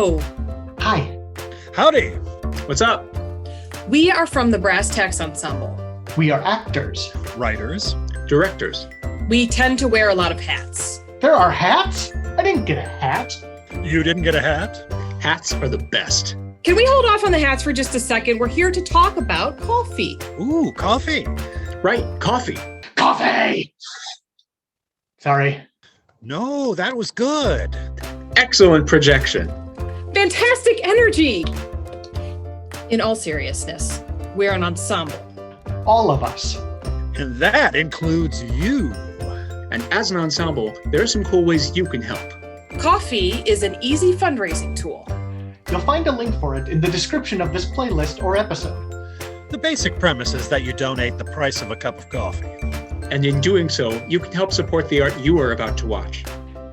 Hello. Hi. Howdy. What's up? We are from the Brass Tacks Ensemble. We are actors. Writers. Directors. We tend to wear a lot of hats. There are hats? I didn't get a hat. You didn't get a hat? Hats are the best. Can we hold off on the hats for just a second? We're here to talk about coffee. Ooh, coffee. Right, coffee. Coffee! Sorry. No, that was good. Excellent projection. Fantastic energy! In all seriousness, we're an ensemble. All of us. And that includes you. And as an ensemble, there are some cool ways you can help. Coffee is an easy fundraising tool. You'll find a link for it in the description of this playlist or episode. The basic premise is that you donate the price of a cup of coffee. And in doing so, you can help support the art you are about to watch.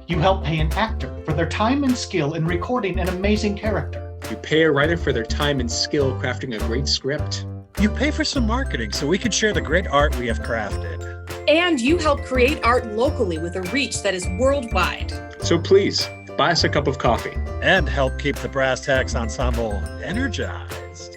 You help pay an actor for their time and skill in recording an amazing character. You pay a writer for their time and skill crafting a great script. You pay for some marketing so we can share the great art we have crafted. And you help create art locally with a reach that is worldwide. So please, buy us a cup of coffee. And help keep the Brass Tacks Ensemble energized.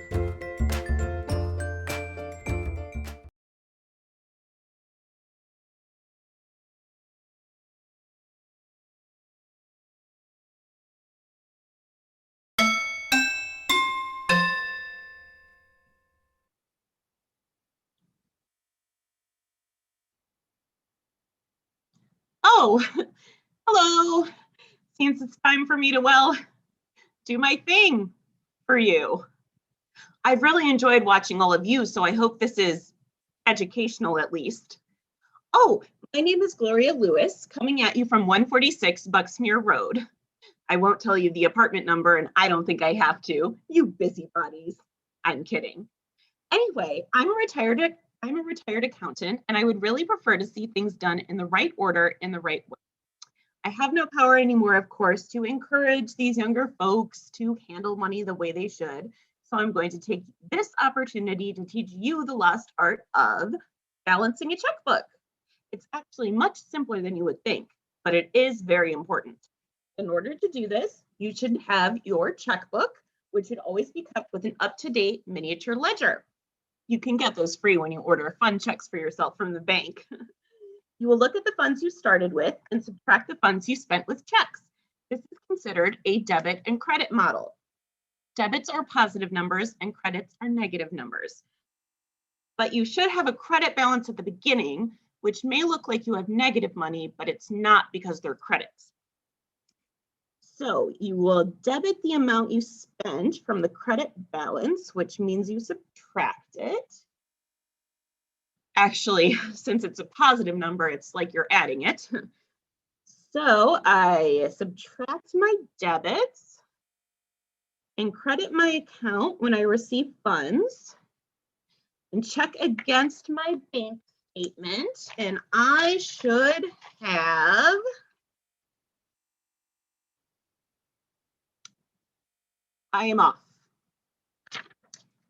Oh, hello. Seems it's time for me to, well, do my thing for you. I've really enjoyed watching all of you, so I hope this is educational at least. Oh, my name is Gloria Lewis, coming at you from 146 Bucksmere Road. I won't tell you the apartment number, and I don't think I have to. You busybodies. I'm kidding. Anyway, I'm a retired accountant, and I would really prefer to see things done in the right order, in the right way. I have no power anymore, of course, to encourage these younger folks to handle money the way they should. So I'm going to take this opportunity to teach you the lost art of balancing a checkbook. It's actually much simpler than you would think, but it is very important. In order to do this, you should have your checkbook, which should always be kept with an up-to-date miniature ledger. You can get those free when you order fun checks for yourself from the bank. You will look at the funds you started with and subtract the funds you spent with checks. This is considered a debit and credit model. Debits are positive numbers and credits are negative numbers. But you should have a credit balance at the beginning, which may look like you have negative money, but it's not because they're credits. So you will debit the amount you spend from the credit balance, which means you subtract it. Actually, since it's a positive number, it's like you're adding it. So I subtract my debits and credit my account when I receive funds and check against my bank statement. And I should have I am off.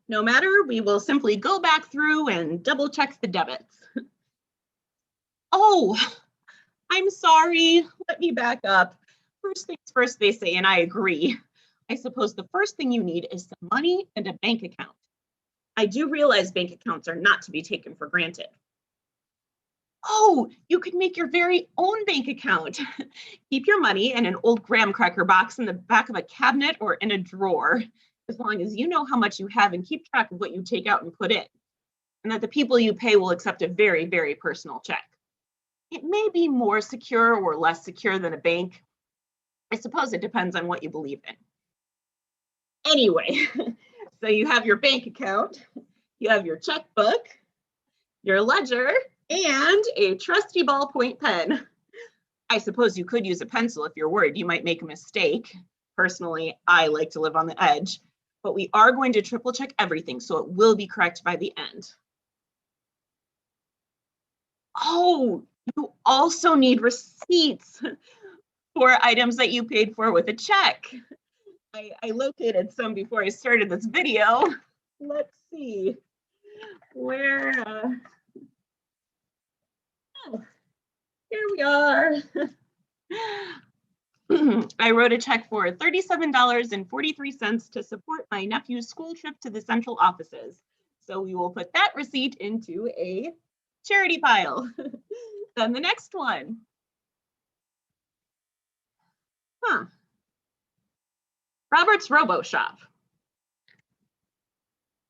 No matter, we will simply go back through and double check the debits. Oh, I'm sorry. Let me back up. First things first, they say, and I agree. I suppose the first thing you need is some money and a bank account. I do realize bank accounts are not to be taken for granted. Oh, you could make your very own bank account. Keep your money in an old graham cracker box in the back of a cabinet or in a drawer, as long as you know how much you have and keep track of what you take out and put in, and that the people you pay will accept a very, very personal check. It may be more secure or less secure than a bank. I suppose it depends on what you believe in. Anyway, so you have your bank account, you have your checkbook, your ledger, and a trusty ballpoint pen. I suppose you could use a pencil if you're worried you might make a mistake. Personally, I like to live on the edge, but we are going to triple check everything, so it will be correct by the end. Oh, you also need receipts for items that you paid for with a check. I located some before I started this video. Let's see where, oh, here we are. I wrote a check for $37.43 to support my nephew's school trip to the central offices. So we will put that receipt into a charity pile. Then the next one. Robert's Robo Shop.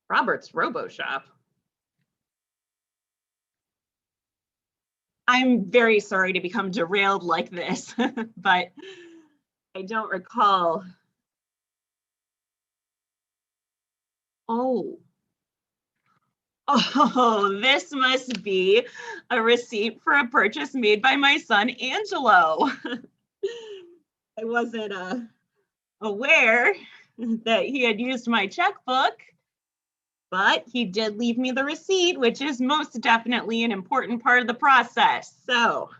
Robert's Robo Shop. I'm very sorry to become derailed like this, but I don't recall. Oh, this must be a receipt for a purchase made by my son, Angelo. I wasn't aware that he had used my checkbook, but he did leave me the receipt, which is most definitely an important part of the process. So,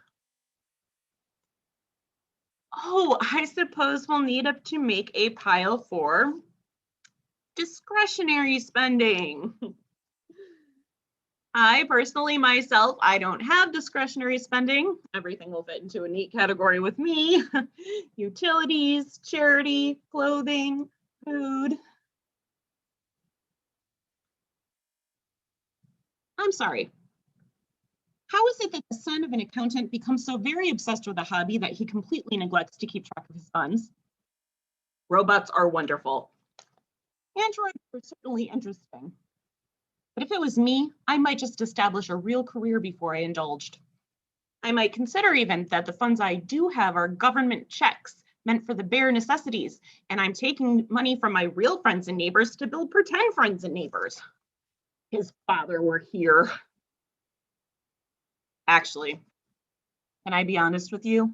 I suppose we'll need to make a pile for discretionary spending. I personally, myself, I don't have discretionary spending. Everything will fit into a neat category with me. Utilities, charity, clothing, food. I'm sorry. How is it that the son of an accountant becomes so very obsessed with a hobby that he completely neglects to keep track of his funds? Robots are wonderful. Androids are certainly interesting. But if it was me, I might just establish a real career before I indulged. I might consider even that the funds I do have are government checks meant for the bare necessities, and I'm taking money from my real friends and neighbors to build pretend friends and neighbors. His father were here. Actually, can I be honest with you?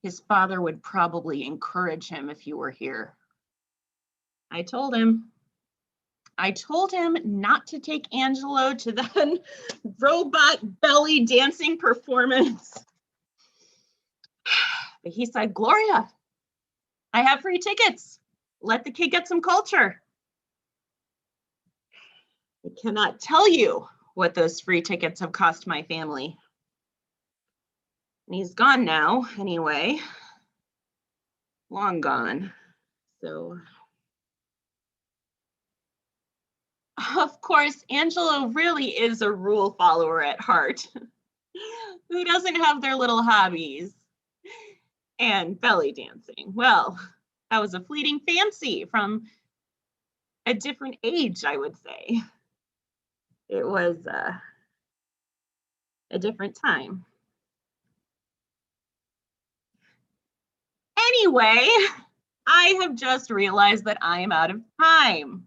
His father would probably encourage him if you were here. I told him not to take Angelo to the robot belly dancing performance. But he said, Gloria, I have free tickets. Let the kid get some culture. I cannot tell you what those free tickets have cost my family. And he's gone now, anyway. Long gone. So, of course, Angelo really is a rule follower at heart. Who doesn't have their little hobbies? And belly dancing. Well, that was a fleeting fancy from a different age, I would say. It was a different time. Anyway, I have just realized that I am out of time.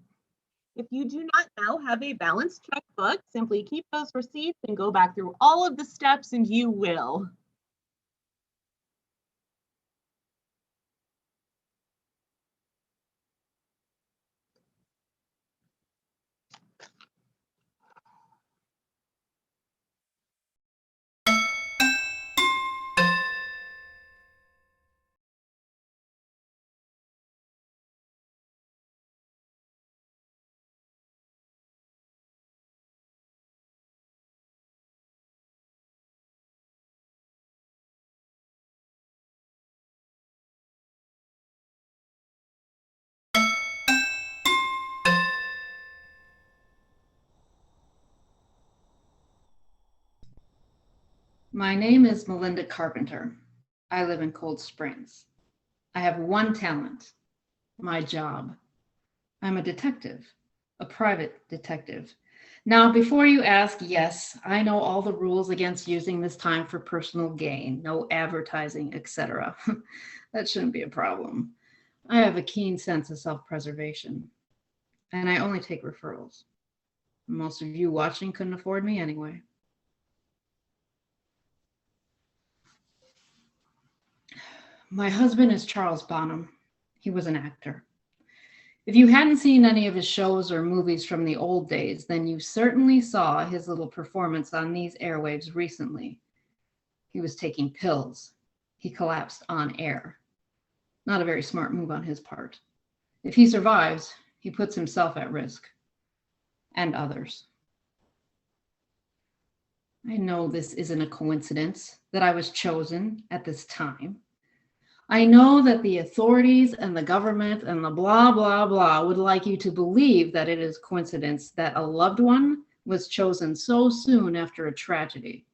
If you do not now have a balanced checkbook, simply keep those receipts and go back through all of the steps and you will. My name is Melinda Carpenter. I live in Cold Springs. I have one talent, my job. I'm a detective, a private detective. Now, before you ask, yes, I know all the rules against using this time for personal gain, no advertising, etc. That shouldn't be a problem. I have a keen sense of self-preservation, and I only take referrals. Most of you watching couldn't afford me anyway. My husband is Charles Bonham. He was an actor. If you hadn't seen any of his shows or movies from the old days, then you certainly saw his little performance on these airwaves recently. He was taking pills. He collapsed on air. Not a very smart move on his part. If he survives, he puts himself at risk and others. I know this isn't a coincidence that I was chosen at this time. I know that the authorities and the government and the blah, blah, blah would like you to believe that it is coincidence that a loved one was chosen so soon after a tragedy.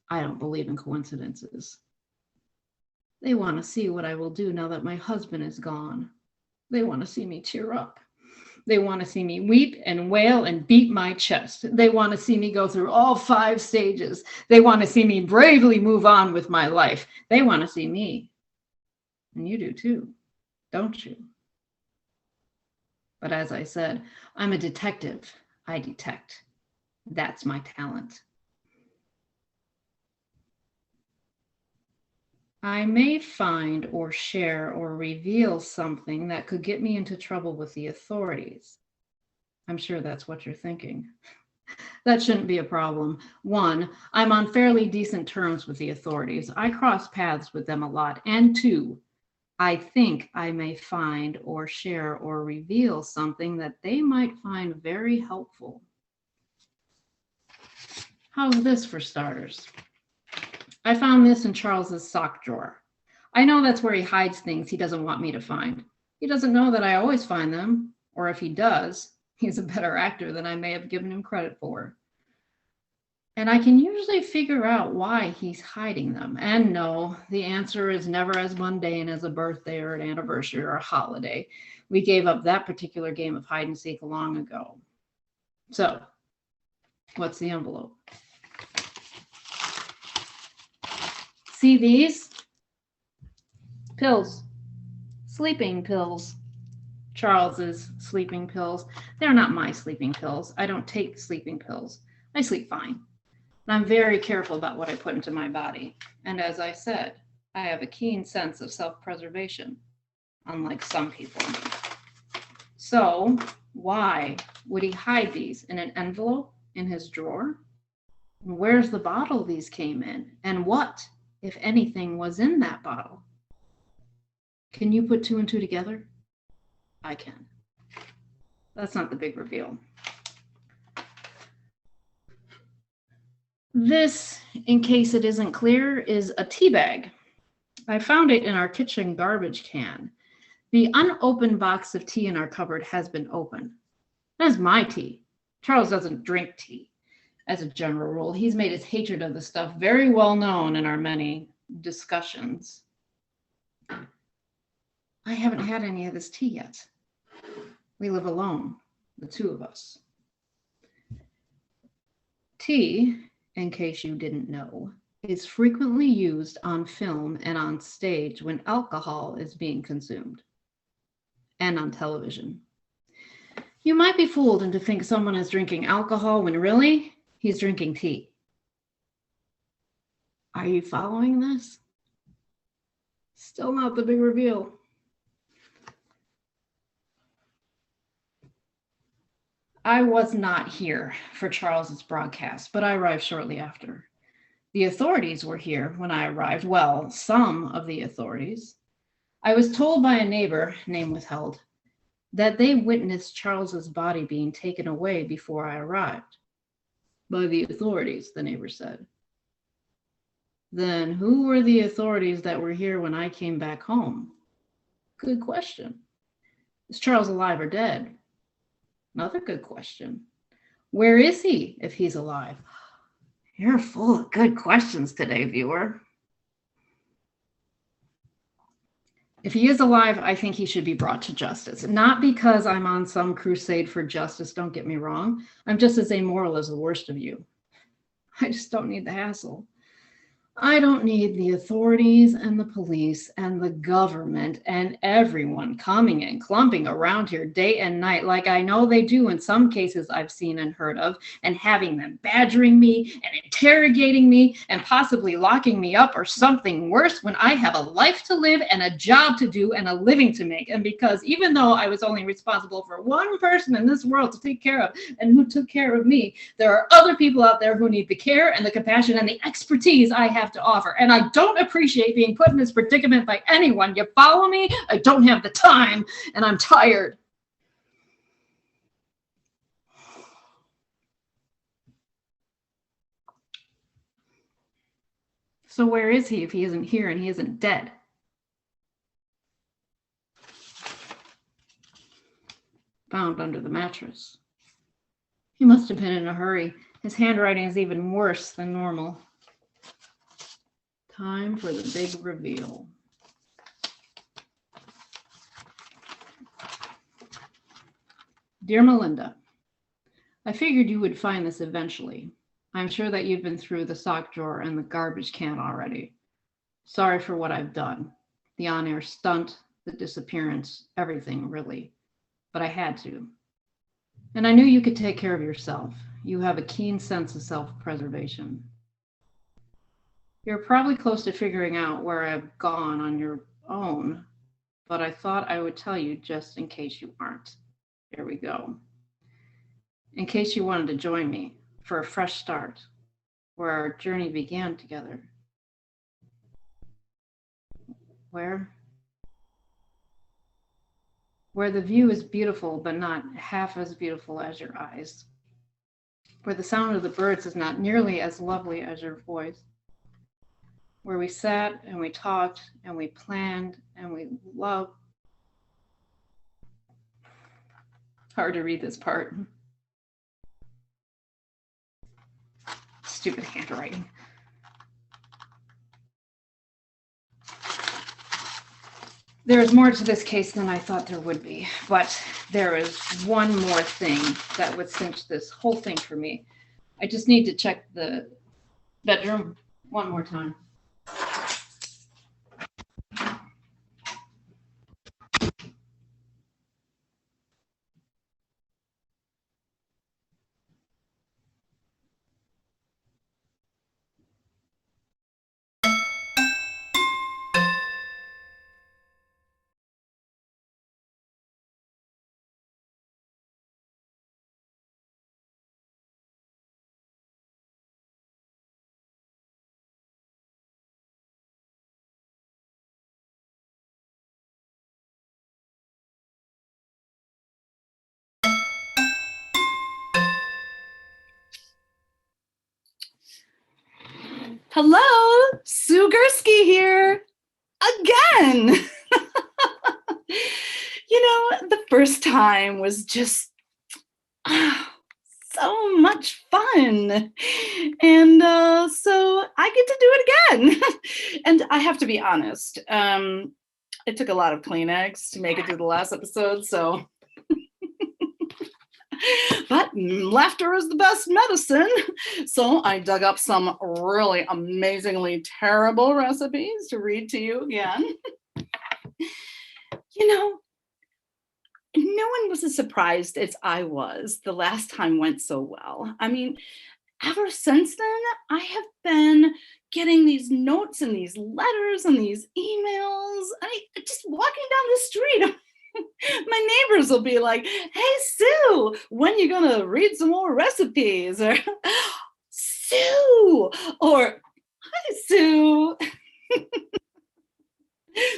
I don't believe in coincidences. They want to see what I will do now that my husband is gone. They want to see me tear up. They want to see me weep and wail and beat my chest. They want to see me go through all 5 stages. They want to see me bravely move on with my life. They want to see me. And you do too, don't you? But as I said, I'm a detective. I detect. That's my talent. I may find or share or reveal something that could get me into trouble with the authorities. I'm sure that's what you're thinking. That shouldn't be a problem. 1, I'm on fairly decent terms with the authorities. I cross paths with them a lot. And 2, I think I may find or share or reveal something that they might find very helpful. How's this for starters? I found this in Charles's sock drawer. I know that's where he hides things he doesn't want me to find. He doesn't know that I always find them, or if he does, he's a better actor than I may have given him credit for. And I can usually figure out why he's hiding them. And no, the answer is never as mundane as a birthday or an anniversary or a holiday. We gave up that particular game of hide and seek long ago. So, what's the envelope? See these? Pills. Sleeping pills. Charles's sleeping pills. They're not my sleeping pills. I don't take sleeping pills. I sleep fine. And I'm very careful about what I put into my body. And as I said, I have a keen sense of self-preservation, unlike some people. So why would he hide these in an envelope in his drawer? And where's the bottle these came in? And what, if anything, was in that bottle? Can you put 2 and 2 together? I can. That's not the big reveal. This, in case it isn't clear, is a tea bag. I found it in our kitchen garbage can. The unopened box of tea in our cupboard has been opened. That's my tea. Charles doesn't drink tea. As a general rule, he's made his hatred of the stuff very well known in our many discussions. I haven't had any of this tea yet. We live alone, the 2 of us. Tea, in case you didn't know, is frequently used on film and on stage when alcohol is being consumed, and on television. You might be fooled into thinking someone is drinking alcohol when really he's drinking tea. Are you following this? Still not the big reveal. I was not here for Charles's broadcast, but I arrived shortly after. The authorities were here when I arrived. Well, some of the authorities. I was told by a neighbor, name withheld, that they witnessed Charles's body being taken away before I arrived. By the authorities, the neighbor said. Then who were the authorities that were here when I came back home? Good question. Is Charles alive or dead? Another good question. Where is he if he's alive? You're full of good questions today, viewer. If he is alive, I think he should be brought to justice. Not because I'm on some crusade for justice, don't get me wrong. I'm just as amoral as the worst of you. I just don't need the hassle. I don't need the authorities and the police and the government and everyone coming and clumping around here day and night like I know they do in some cases I've seen and heard of, and having them badgering me and interrogating me and possibly locking me up or something worse when I have a life to live and a job to do and a living to make. And because even though I was only responsible for one person in this world to take care of and who took care of me, there are other people out there who need the care and the compassion and the expertise I have to offer. And I don't appreciate being put in this predicament by anyone. You follow me? I don't have the time and I'm tired. So where is he if he isn't here and he isn't dead? Found under the mattress. He must have been in a hurry. His handwriting is even worse than normal. Time for the big reveal. Dear Melinda, I figured you would find this eventually. I'm sure that you've been through the sock drawer and the garbage can already. Sorry for what I've done. The on-air stunt, the disappearance, everything really. But I had to. And I knew you could take care of yourself. You have a keen sense of self-preservation. You're probably close to figuring out where I've gone on your own, but I thought I would tell you just in case you aren't. Here we go. In case you wanted to join me for a fresh start, where our journey began together. Where the view is beautiful, but not half as beautiful as your eyes. Where the sound of the birds is not nearly as lovely as your voice. Where we sat and we talked and we planned and we loved. Hard to read this part. Stupid handwriting. There is more to this case than I thought there would be, but there is one more thing that would cinch this whole thing for me. I just need to check the bedroom one more time. Hello, Sue Gursky here again. The first time was just so much fun. And so I get to do it again. And I have to be honest, it took a lot of Kleenex to make it through the last episode, so. But laughter is the best medicine. So I dug up some really amazingly terrible recipes to read to you again. No one was as surprised as I was. The last time went so well. I mean, ever since then, I have been getting these notes and these letters and these emails. Just walking down the street, my neighbors will be like, "Hey, Sue, when you gonna read some more recipes?" Or, "Sue," or, "Hi, Sue."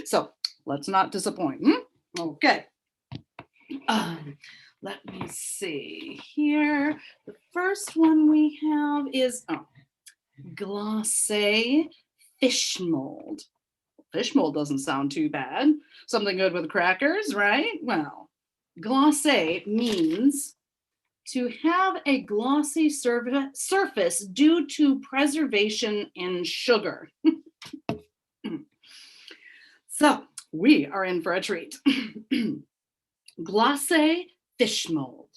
So let's not disappoint. Okay. Let me see here. The first one we have is glacé fish mold. Fish mold doesn't sound too bad. Something good with crackers, right? Well, glacé means to have a glossy surface due to preservation in sugar. So we are in for a treat. Glacé fish mold.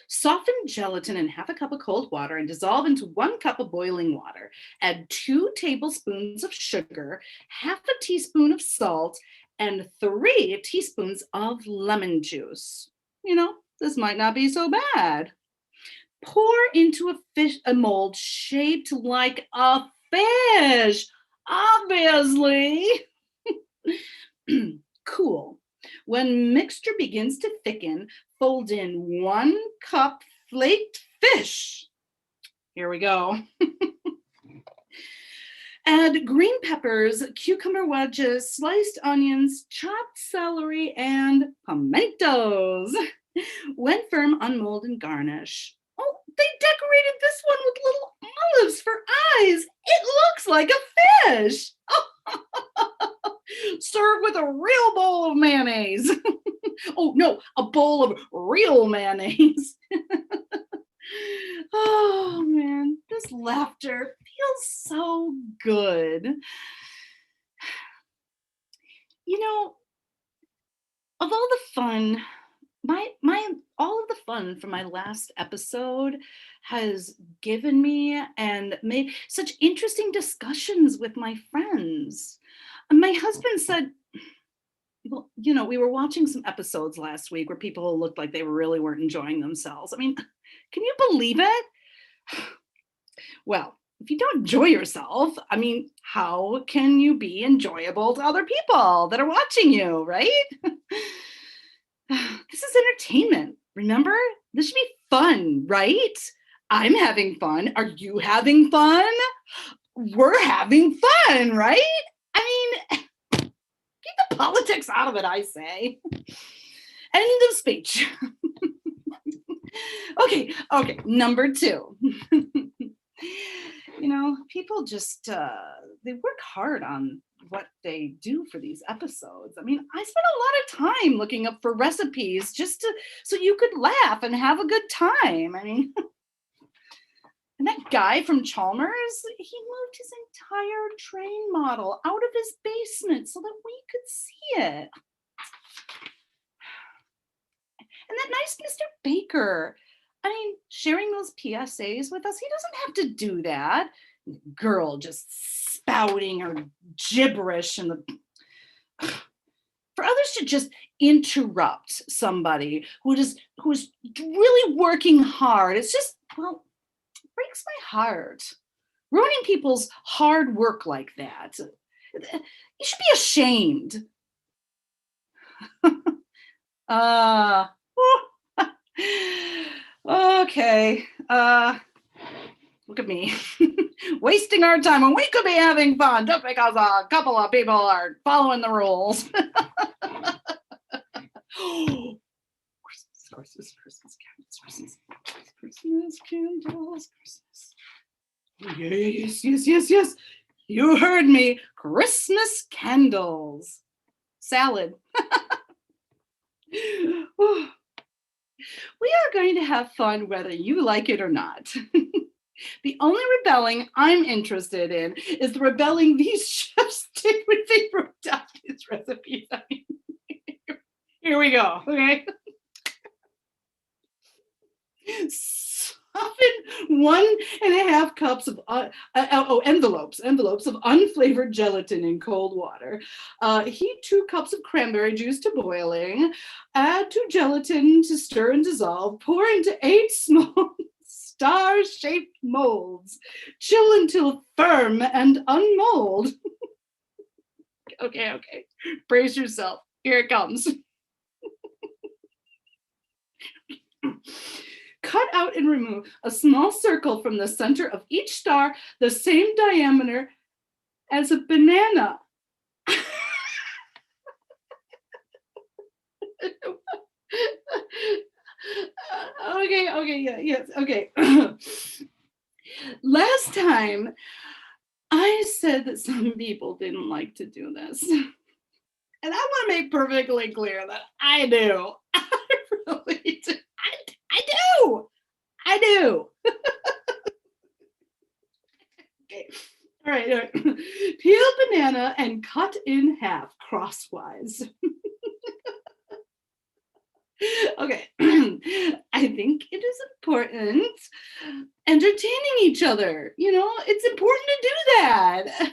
Soften gelatin in half a cup of cold water and dissolve into 1 cup of boiling water. Add 2 tablespoons of sugar, half a teaspoon of salt, and 3 teaspoons of lemon juice. This might not be so bad. Pour into a mold shaped like a fish, obviously. Cool. When mixture begins to thicken, fold in 1 cup flaked fish. Here we go. Add green peppers, cucumber wedges, sliced onions, chopped celery, and pimentos. When firm, unmold and garnish. Oh, they decorated this one with little olives for eyes. It looks like a delish. Serve with a real bowl of mayonnaise. Oh, no, a bowl of real mayonnaise. Oh, man, this laughter feels so good. You know, of all the fun, all of the fun from my last episode has given me and made such interesting discussions with my friends. And my husband said, well, we were watching some episodes last week where people looked like they really weren't enjoying themselves. I mean, can you believe it? Well, if you don't enjoy yourself, I mean, how can you be enjoyable to other people that are watching you, right? This is entertainment, remember? This should be fun, right? I'm having fun. Are you having fun? We're having fun, right? I mean, keep the politics out of it, I say. End of speech. Okay, number 2. People just, they work hard on what they do for these episodes. I mean, I spent a lot of time looking up for recipes just so you could laugh and have a good time. I mean, and that guy from Chalmers, he moved his entire train model out of his basement so that we could see it. And that nice Mr. Baker, I mean, sharing those PSAs with us, he doesn't have to do that. Girl just spouting her gibberish and for others to just interrupt somebody who is really working hard. It's just, well, it breaks my heart. Ruining people's hard work like that. You should be ashamed. Okay. Look at me. Wasting our time when we could be having fun just because a couple of people are following the rules. Christmas candles, Christmas. Yes. You heard me. Christmas candles. Salad. We are going to have fun whether you like it or not. The only rebelling I'm interested in is the rebelling these chefs did when they wrote down these recipes. I mean, here we go, okay? Soften 1.5 cups of envelopes of unflavored gelatin in cold water. Heat 2 cups of cranberry juice to boiling. Add to gelatin to stir and dissolve. Pour into 8 small star-shaped molds. Chill until firm and unmold. Okay. Brace yourself. Here it comes. Cut out and remove a small circle from the center of each star, the same diameter as a banana. Okay. Last time, I said that some people didn't like to do this. And I want to make perfectly clear that I do. I really do. I do. Okay. All right. Peel banana and cut in half crosswise. Okay. I think it is important entertaining each other. It's important to do that.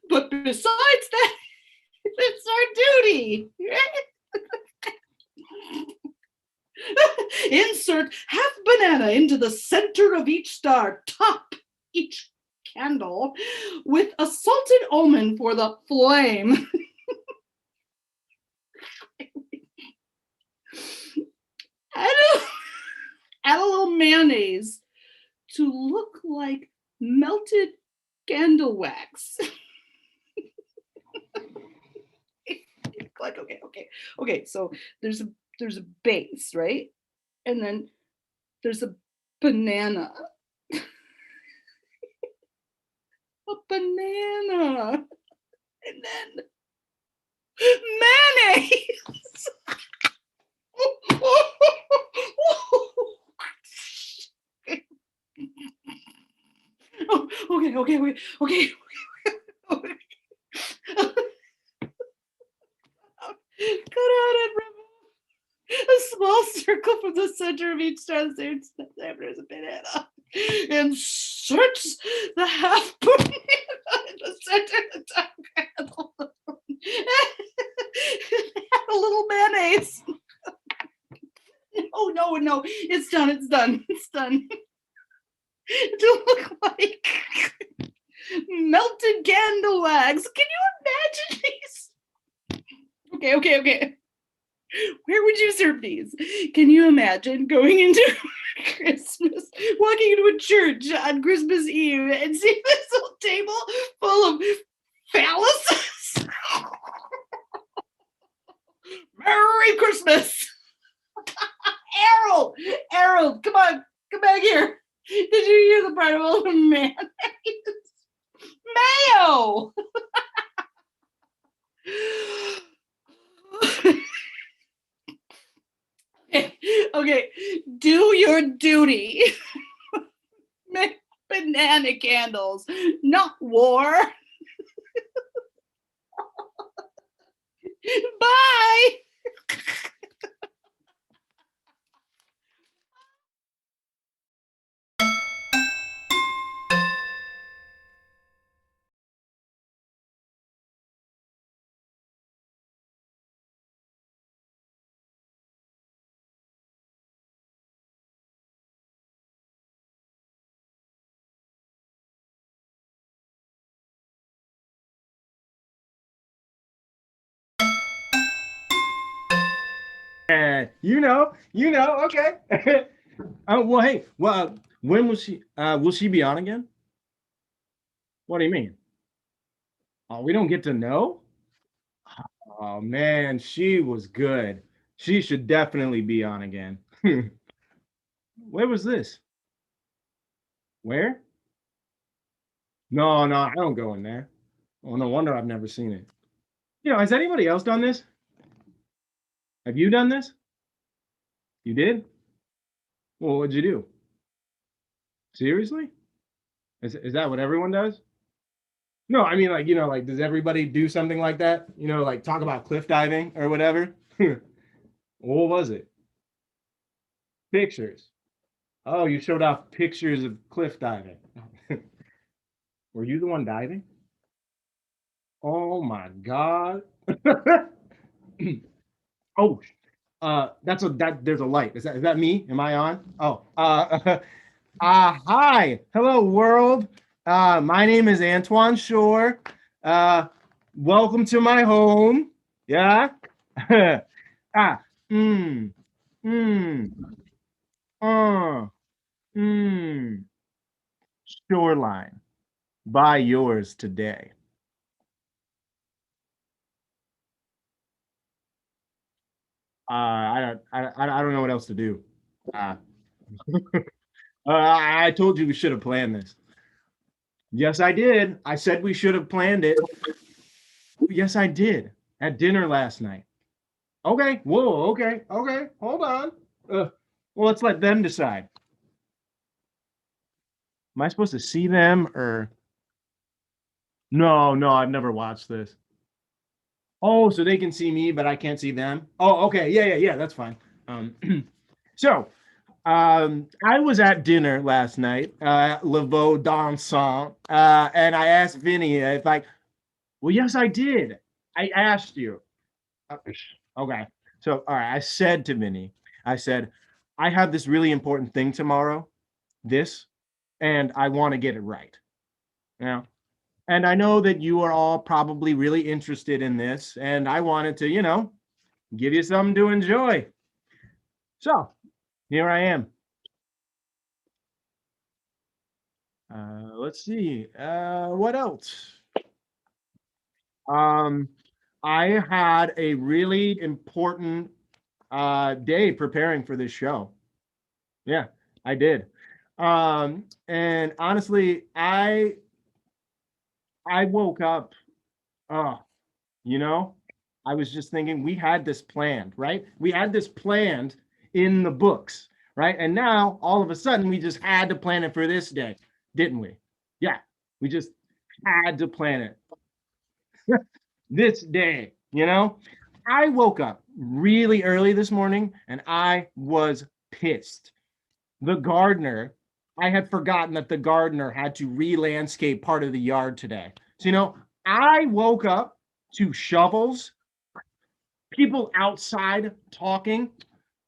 But besides that, it's our duty. Insert half banana into the center of each star. Top each candle with a salted almond for the flame. Add a little mayonnaise to look like melted candle wax. Okay. So there's a base, right? And then there's a banana. A banana. then mayonnaise. Oh, okay. Cut out and remove a small circle from the center of each transparent there's a banana. Inserts the half banana in the center of the diagram. Add a little mayonnaise. Oh no, it's done. To look like melted candle wax. Can you imagine these? Okay. Where would you serve these? Can you imagine going into Christmas, walking into a church on Christmas Eve and seeing this whole table full of phalluses? Merry Christmas! Harold, come on, come back here. Did you hear the part about mayonnaise? Mayo! Okay, do your duty. Make banana candles, not war. Bye. Okay. Well, hey, when will she be on again? What do you mean? Oh, we don't get to know? Oh man, she was good. She should definitely be on again. Where was this? Where? No, I don't go in there. Oh, no wonder I've never seen it. Has anybody else done this? Have you done this? You did? Well, what'd you do? Seriously? Is that what everyone does? No, I mean, like, does everybody do something like that? Like talk about cliff diving or whatever? What was it? Pictures. Oh, you showed off pictures of cliff diving. Were you the one diving? Oh my God. Oh, there's a light. Is that me? Am I on? Oh, hi. Hello, world. My name is Antoine Shore. Welcome to my home. Yeah. ah. Mm. Mm. Shoreline. Buy yours today. I don't know what else to do. I told you we should have planned this. Yes, I did. I said we should have planned it. Yes, I did. At dinner last night. Okay. Whoa. Okay. Hold on. Well, let's let them decide. Am I supposed to see them or? No, I've never watched this. Oh, so they can see me, but I can't see them. Oh, okay. Yeah. That's fine. So, I was at dinner last night, Le Veau Dansant, and I asked Vinny if well, yes, I did. I asked you. Okay. So, all right. I said to Vinny, I said, I have this really important thing tomorrow, and I want to get it right. And I know that you are all probably really interested in this, and I wanted to, give you something to enjoy. So, here I am. Let's see. What else? I had a really important day preparing for this show. Yeah, I did. And honestly, I woke up. Oh, You know, I was just thinking we had this planned, right? We had this planned in the books, right? And now all of a sudden we just had to plan it for this day, didn't we? Yeah, we just had to plan it this day, you know? I woke up really early this morning and I was pissed. The gardener, I had forgotten that the gardener had to re-landscape part of the yard today. So, I woke up to shovels, people outside talking,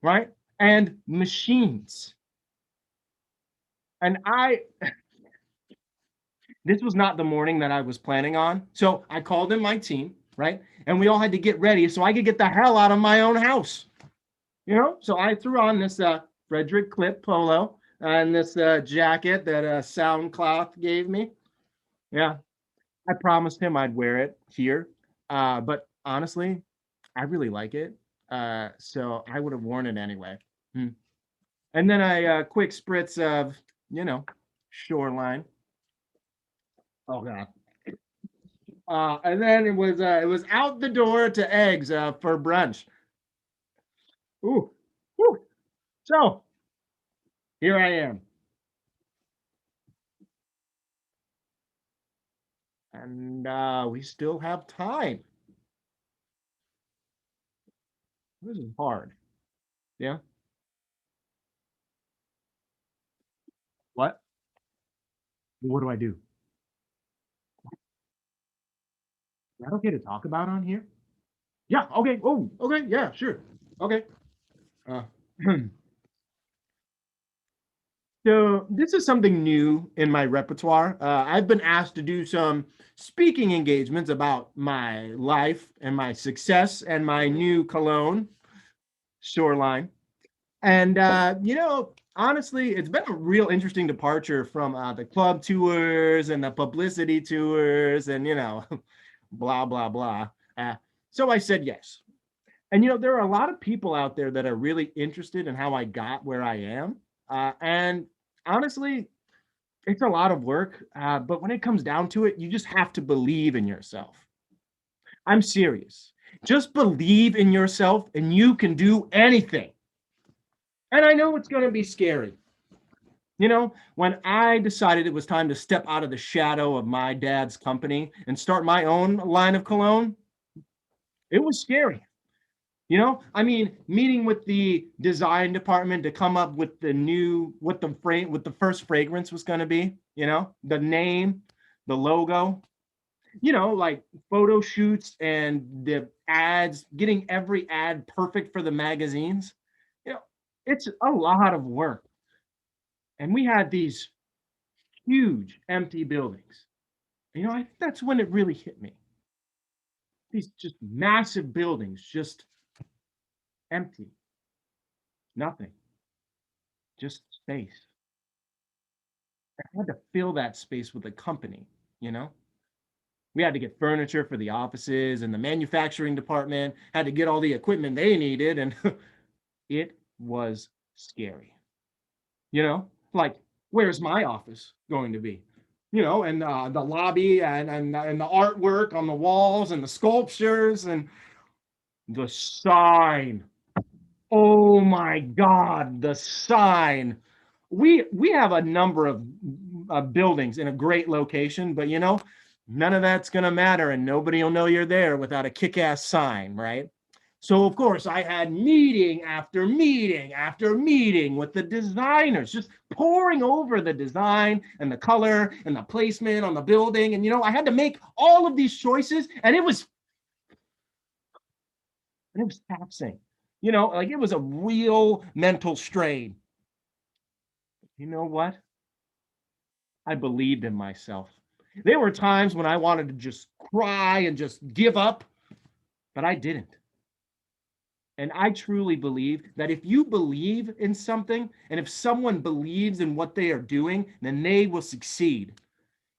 right? And machines. And this was not the morning that I was planning on. So I called in my team, right? And we all had to get ready so I could get the hell out of my own house. So I threw on this Frederick Clip polo and this jacket that SoundCloth gave me. Yeah, I promised him I'd wear it here. But honestly, I really like it. So I would have worn it anyway. And then a quick spritz of, Shoreline. Oh God. And then it was out the door to eggs for brunch. Ooh. Woo. So here I am. And we still have time. This is hard. Yeah. What? What do I do? Is that okay to talk about on here? Yeah, okay. Oh, okay. Yeah, sure. Okay. So this is something new in my repertoire. I've been asked to do some speaking engagements about my life and my success and my new cologne, Shoreline. And honestly, it's been a real interesting departure from the club tours and the publicity tours and blah blah blah. So I said yes. And there are a lot of people out there that are really interested in how I got where I am. And honestly, it's a lot of work. But when it comes down to it, you just have to believe in yourself. I'm serious. Just believe in yourself and you can do anything. And I know it's going to be scary. When I decided it was time to step out of the shadow of my dad's company and start my own line of cologne, it was scary. Meeting with the design department to come up with what the first fragrance was going to be, the name, the logo, like photo shoots and the ads, getting every ad perfect for the magazines. It's a lot of work. And we had these huge empty buildings. I think that's when it really hit me. These just massive buildings, just empty. Nothing. Just space. I had to fill that space with a company, We had to get furniture for the offices and the manufacturing department, had to get all the equipment they needed, and it was scary. Like, where's my office going to be? And the lobby and the artwork on the walls and the sculptures and the sign. Oh my God, the sign. We have a number of buildings in a great location, but none of that's gonna matter and nobody will know you're there without a kick-ass sign, right? So of course I had meeting after meeting after meeting with the designers, just pouring over the design and the color and the placement on the building. And I had to make all of these choices, and it was taxing. Like it was a real mental strain. You know what? I believed in myself. There were times when I wanted to just cry and just give up, but I didn't. And I truly believe that if you believe in something, and if someone believes in what they are doing, then they will succeed.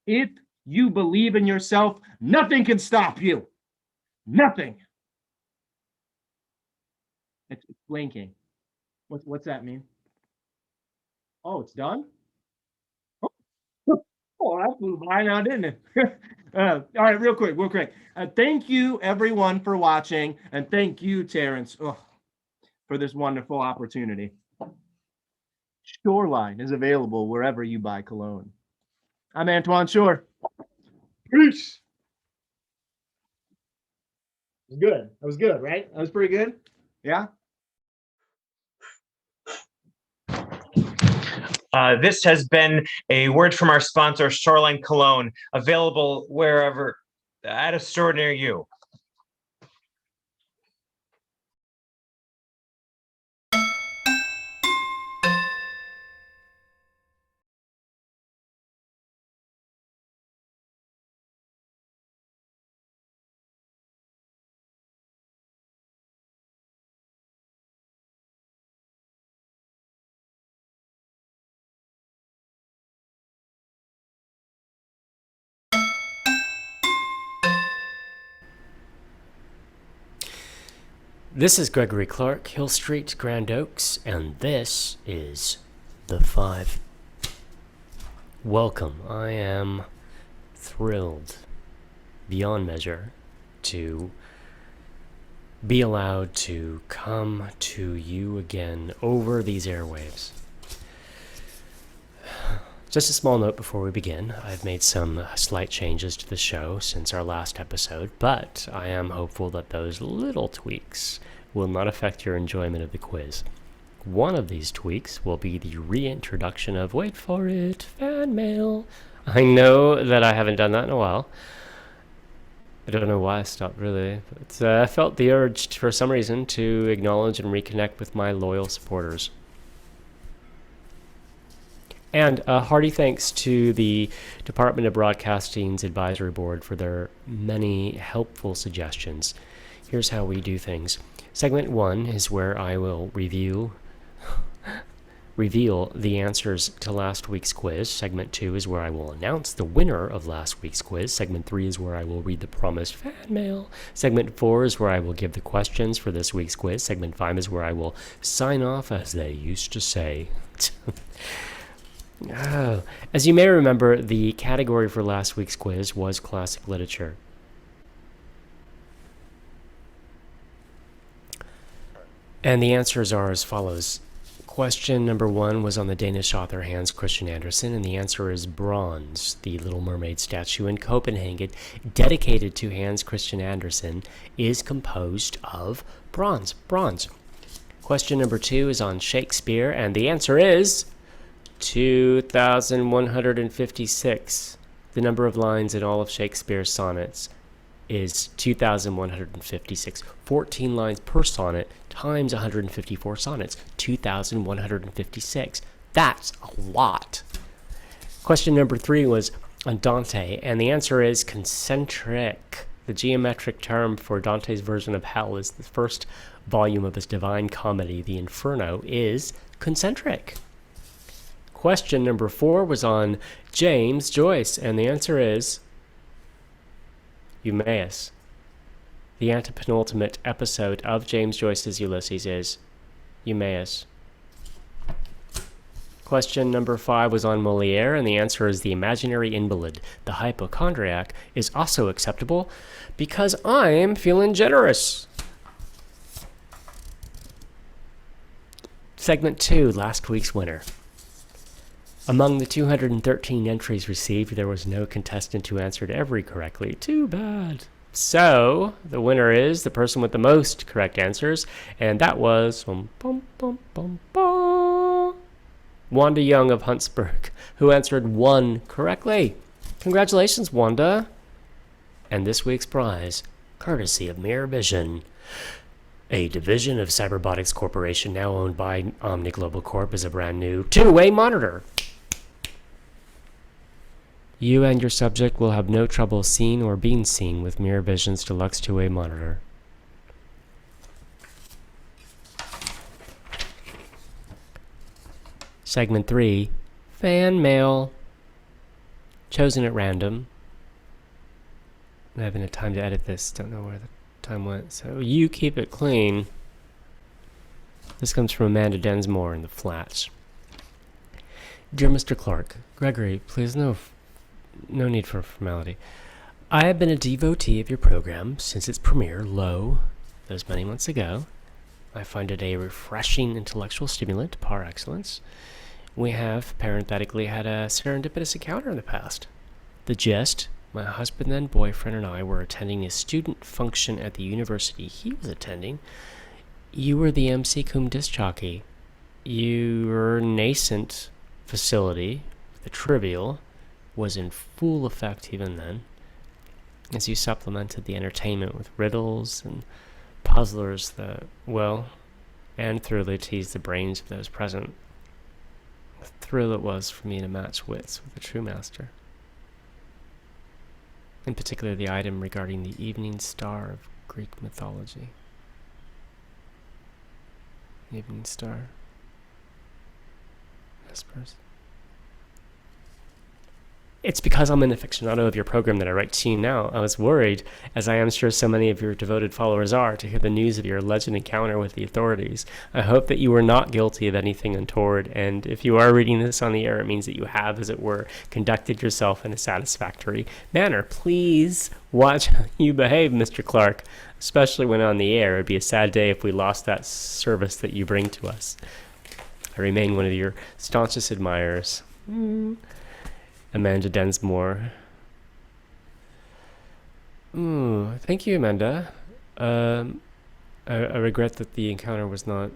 If you believe in yourself, nothing can stop you. Nothing. It's blinking. What's that mean? Oh, it's done? Oh, that flew by now, didn't it? All right, real quick. Thank you, everyone, for watching, and thank you, Terrance, for this wonderful opportunity. Shoreline is available wherever you buy cologne. I'm Antoine Shore. Peace. It was good. That was good, right? That was pretty good. Yeah. This has been a word from our sponsor, Shoreline Cologne, available wherever at a store near you. This is Gregory Clark, Hill Street, Grand Oaks, and this is The Five. Welcome. I am thrilled beyond measure to be allowed to come to you again over these airwaves. Just a small note before we begin. I've made some slight changes to the show since our last episode, but I am hopeful that those little tweaks will not affect your enjoyment of the quiz. One of these tweaks will be the reintroduction of, wait for it, fan mail. I know that I haven't done that in a while. I don't know why I stopped, really, but I felt the urge, for some reason, to acknowledge and reconnect with my loyal supporters. And a hearty thanks to the Department of Broadcasting's Advisory Board for their many helpful suggestions. Here's how we do things. Segment 1 is where I will reveal the answers to last week's quiz. Segment 2 is where I will announce the winner of last week's quiz. Segment 3 is where I will read the promised fan mail. Segment 4 is where I will give the questions for this week's quiz. Segment 5 is where I will sign off, as they used to say. Oh. As you may remember, the category for last week's quiz was classic literature. And the answers are as follows. Question number 1 was on the Danish author Hans Christian Andersen, and the answer is bronze. The Little Mermaid statue in Copenhagen, dedicated to Hans Christian Andersen, is composed of bronze. Question number 2 is on Shakespeare, and the answer is 2,156. The number of lines in all of Shakespeare's sonnets is 2,156. 14 lines per sonnet times 154 sonnets. 2,156. That's a lot. Question number 3 was on Dante, and the answer is concentric. The geometric term for Dante's version of hell is the first volume of his Divine Comedy, the Inferno, is concentric. Question number 4 was on James Joyce, and the answer is Eumaeus. The antepenultimate episode of James Joyce's Ulysses is Eumaeus. Question number 5 was on Moliere, and the answer is the imaginary invalid. The hypochondriac is also acceptable because I'm feeling generous. Segment 2, last week's winner. Among the 213 entries received, there was no contestant who answered every correctly. Too bad. So, the winner is the person with the most correct answers, and that was Wanda Young of Huntsburg, who answered 1 correctly. Congratulations, Wanda. And this week's prize, courtesy of Mirror Vision, a division of Cyberbotics Corporation now owned by Omni Global Corp, is a brand new two-way monitor. You and your subject will have no trouble seeing or being seen with Mirror Vision's deluxe two-way monitor. Segment 3, fan mail. Chosen at random. I haven't had time to edit this. Don't know where the time went. So you keep it clean. This comes from Amanda Densmore in the Flats. Dear Mr. Clark, Gregory, please no need for formality. I have been a devotee of your program since its premiere, those many months ago. I find it a refreshing intellectual stimulant par excellence. We have, parenthetically, had a serendipitous encounter in the past. The gist: my husband and boyfriend and I were attending a student function at the university he was attending. You were the MC cum disc jockey. Your nascent facility, the trivial, was in full effect even then, as you supplemented the entertainment with riddles and puzzlers that, well, and thoroughly teased the brains of those present. The thrill it was for me to match wits with the true master. In particular, the item regarding the evening star of Greek mythology. Evening star. Vespers. It's because I'm an aficionado of your program that I write to you now. I was worried, as I am sure so many of your devoted followers are, to hear the news of your alleged encounter with the authorities. I hope that you were not guilty of anything untoward, and if you are reading this on the air, it means that you have, as it were, conducted yourself in a satisfactory manner. Please watch how you behave, Mr. Clark, especially when on the air. It would be a sad day if we lost that service that you bring to us. I remain one of your staunchest admirers. Amanda Densmore. Thank you, Amanda. I regret that the encounter was not...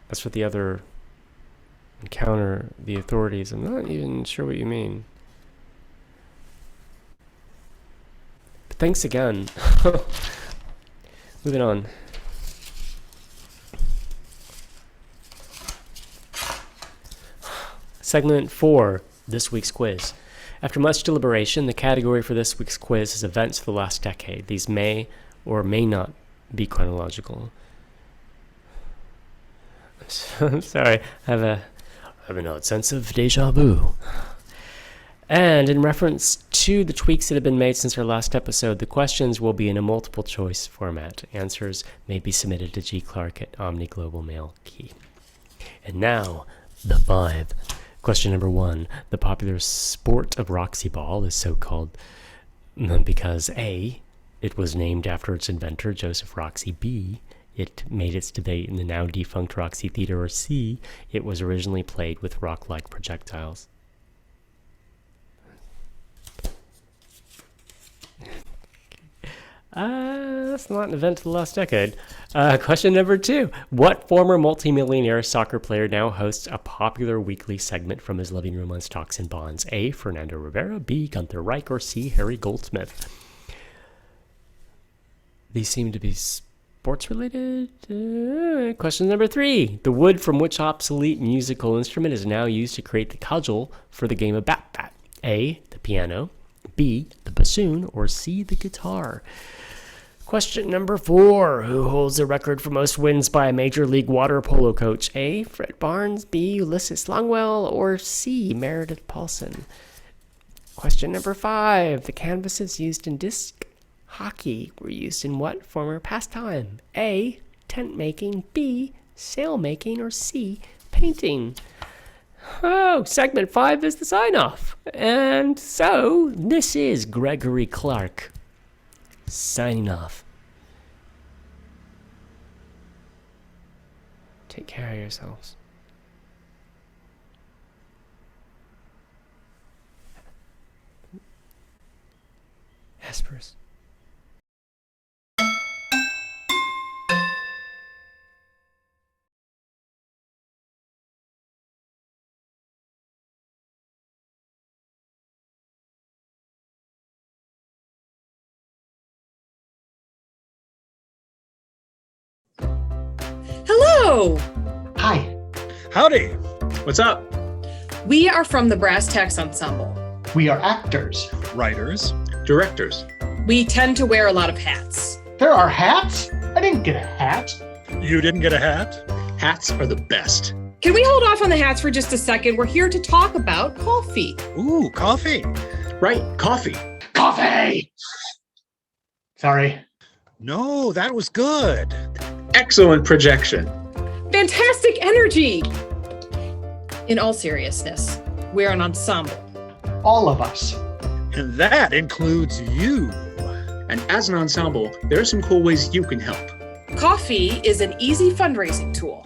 As for the other encounter, the authorities, I'm not even sure what you mean. But thanks again. Moving on. Segment 4, this week's quiz. After much deliberation, the category for this week's quiz is events of the last decade. These may or may not be chronological. I'm sorry, I have an odd sense of deja vu. And in reference to the tweaks that have been made since our last episode, the questions will be in a multiple choice format. Answers may be submitted to G. Clark at Omni Global Mail Key. And now, the 5. Question number 1. The popular sport of Roxy Ball is so called because A, it was named after its inventor, Joseph Roxy. B, it made its debut in the now defunct Roxy Theater. Or C, it was originally played with rock-like projectiles. That's not an event of the last decade. Question number 2. What former multimillionaire soccer player now hosts a popular weekly segment from his living room on stocks and bonds? A, Fernando Rivera. B, Gunther Reich. Or C, Harry Goldsmith. These seem to be sports-related. Question number 3. The wood from which obsolete musical instrument is now used to create the cudgel for the game of bat-bat? A, the piano. B, the bassoon. Or C, the guitar. Question number 4. Who holds the record for most wins by a Major League water polo coach? A, Fred Barnes. B, Ulysses Longwell. Or C, Meredith Paulson. Question number 5. The canvases used in disc hockey were used in what former pastime? A, tent making. B, sail making. Or C, painting. Oh, segment 5 is the sign-off. And so, this is Gregory Clark signing off. Take care of yourselves. Vespers. Hello. Hi. Howdy. What's up? We are from the Brass Tacks Ensemble. We are actors. Writers. Directors. We tend to wear a lot of hats. There are hats? I didn't get a hat. You didn't get a hat? Hats are the best. Can we hold off on the hats for just a second? We're here to talk about coffee. Ooh, coffee. Right, coffee. Coffee! Sorry. No, that was good. Excellent projection. Fantastic energy! In all seriousness, we're an ensemble. all of us. And that includes you. And as an ensemble, there are some cool ways you can help. Coffee is an easy fundraising tool.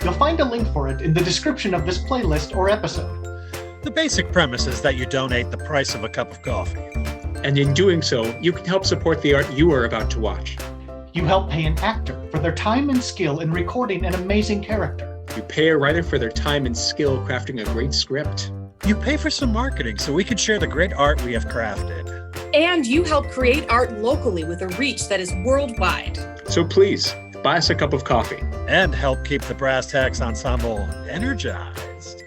You'll find a link for it in the description of this playlist or episode. The basic premise is that you donate the price of a cup of coffee. And in doing so, you can help support the art you are about to watch. You help pay an actor for their time and skill in recording an amazing character. You pay a writer for their time and skill crafting a great script. You pay for some marketing so we can share the great art we have crafted. And you help create art locally with a reach that is worldwide. So please, buy us a cup of coffee. And help keep the Brass Tacks Ensemble energized.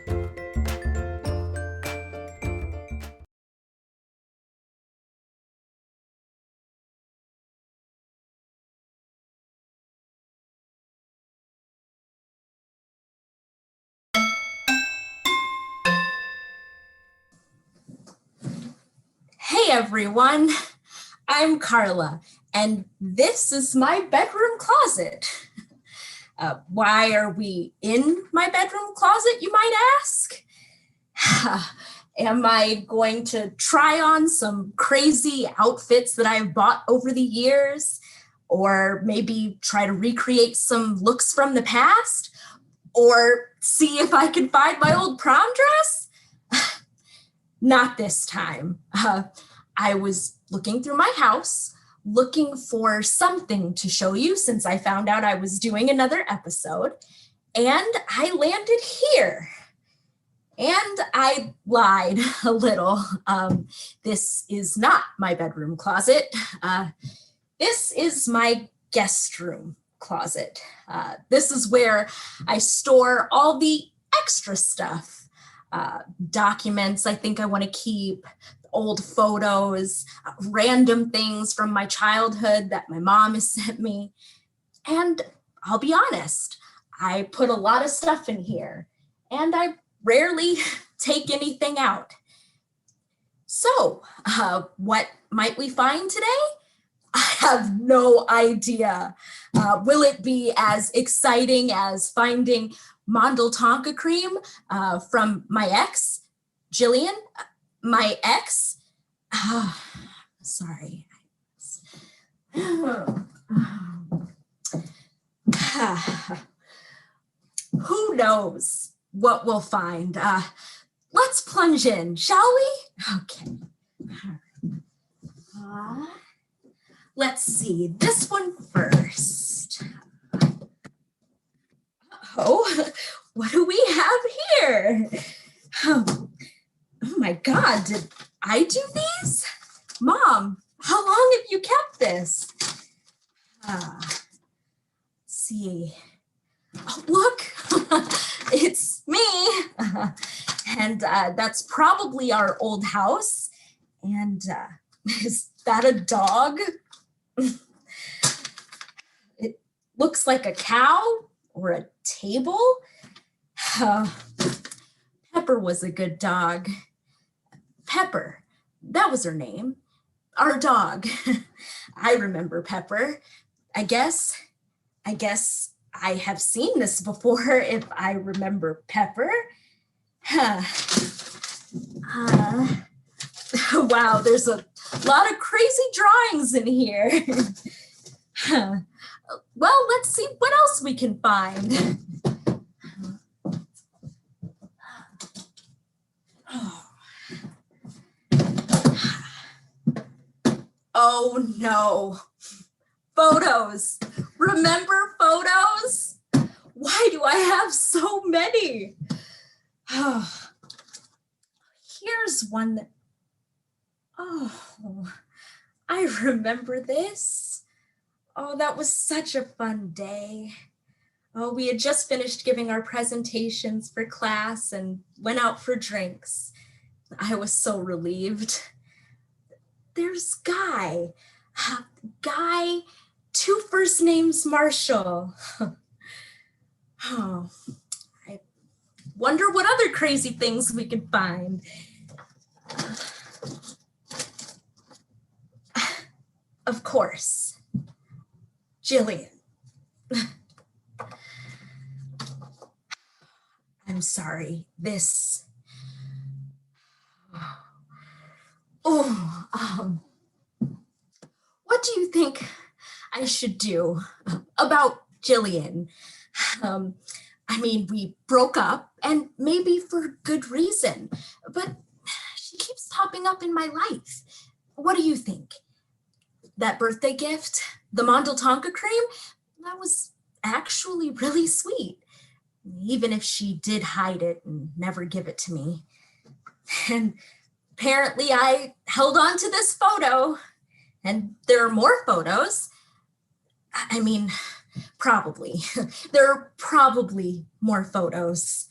Hey everyone, I'm Carla, and this is my bedroom closet. Why are we in my bedroom closet, you might ask? Am I going to try on some crazy outfits that I've bought over the years? Or maybe try to recreate some looks from the past? Or see if I can find my old prom dress? Not this time. I was looking through my house, looking for something to show you since I found out I was doing another episode, and I landed here. And I lied a little. This is not my bedroom closet. This is my guest room closet. This is where I store all the extra stuff. Documents I think I want to keep, old photos, random things from my childhood that my mom has sent me. And I'll be honest, I put a lot of stuff in here and I rarely take anything out. So what might we find today? I have no idea. Will it be as exciting as finding Mondel Tonka cream from my ex, Jillian? My ex? Sorry. Who knows what we'll find? Let's plunge in, shall we? Okay. Let's see, this one first. Oh, what do we have here? Oh my God, did I do these? Mom, how long have you kept this? Let's see. Oh, look, it's me. And that's probably our old house. And is that a dog? It looks like a cow or a table. Pepper was a good dog. Pepper, that was her name. Our dog. I remember Pepper. I guess I have seen this before if I remember Pepper. Wow, there's a lot of crazy drawings in here. Well, let's see what else we can find. Oh no, photos. Remember photos? Why do I have so many? Here's one that, oh, I remember this. Oh, that was such a fun day. Oh, we had just finished giving our presentations for class and went out for drinks. I was so relieved. There's Guy. Guy, 2 first names Marshall. Oh, I wonder what other crazy things we could find. Of course, Jillian. I'm sorry, this what do you think I should do about Jillian? I mean, we broke up, and maybe for good reason, but she keeps popping up in my life. What do you think? That birthday gift, the Mondel Tonka cream, that was actually really sweet, even if she did hide it and never give it to me. And apparently I held on to this photo, and there are more photos. I mean, probably. There are probably more photos.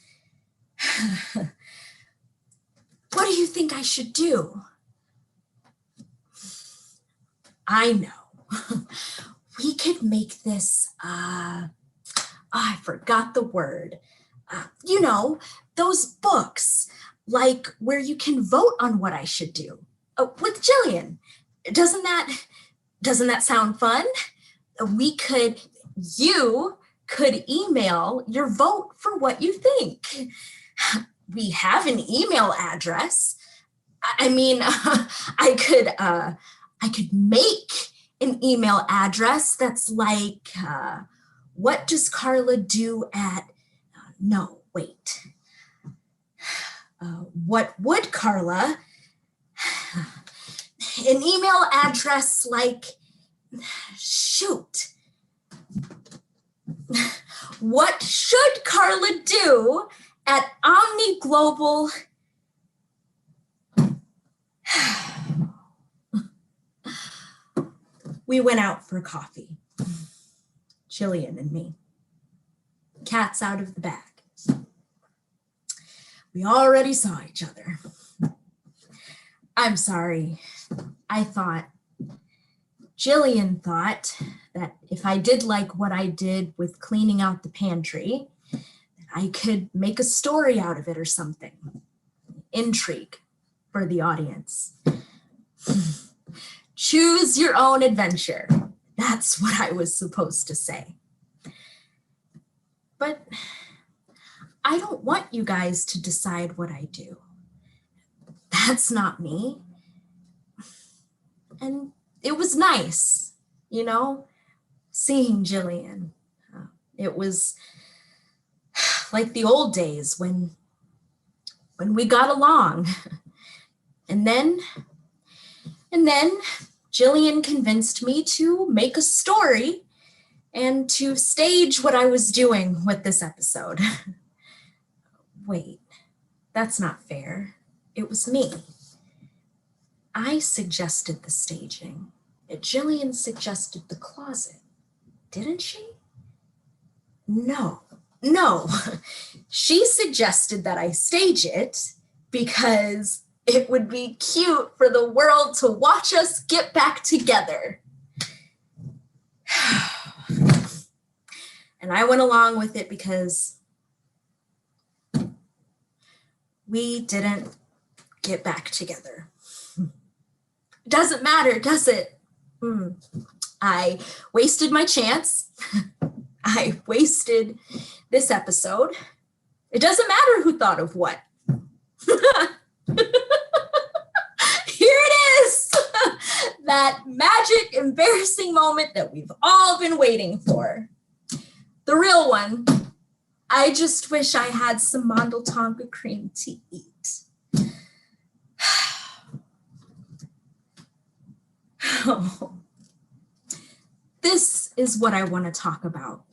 What do you think I should do? I know. We could make this, I forgot the word. Those books, like where you can vote on what I should do. With Jillian. Doesn't that sound fun? You could email your vote for what you think. We have an email address. I mean, I could make an email address that's like, what does Carla do at, no, wait. What would Carla, an email address like, shoot. What should Carla do at Omni Global? We went out for coffee, Jillian and me. Cat's out of the bag. We already saw each other. I'm sorry. Jillian thought that if I did like what I did with cleaning out the pantry, that I could make a story out of it or something. Intrigue for the audience. Choose your own adventure. That's what I was supposed to say. But I don't want you guys to decide what I do. That's not me. And it was nice, seeing Jillian. It was like the old days when we got along. And then Jillian convinced me to make a story and to stage what I was doing with this episode. Wait, that's not fair. It was me. I suggested the staging. Jillian suggested the closet, didn't she? No. She suggested that I stage it because it would be cute for the world to watch us get back together. And I went along with it because we didn't get back together. Doesn't matter, does it? I wasted my chance. I wasted this episode. It doesn't matter who thought of what. Here it is. That magic, embarrassing moment that we've all been waiting for. The real one. I just wish I had some Mondel Tonka cream to eat. This is what I want to talk about.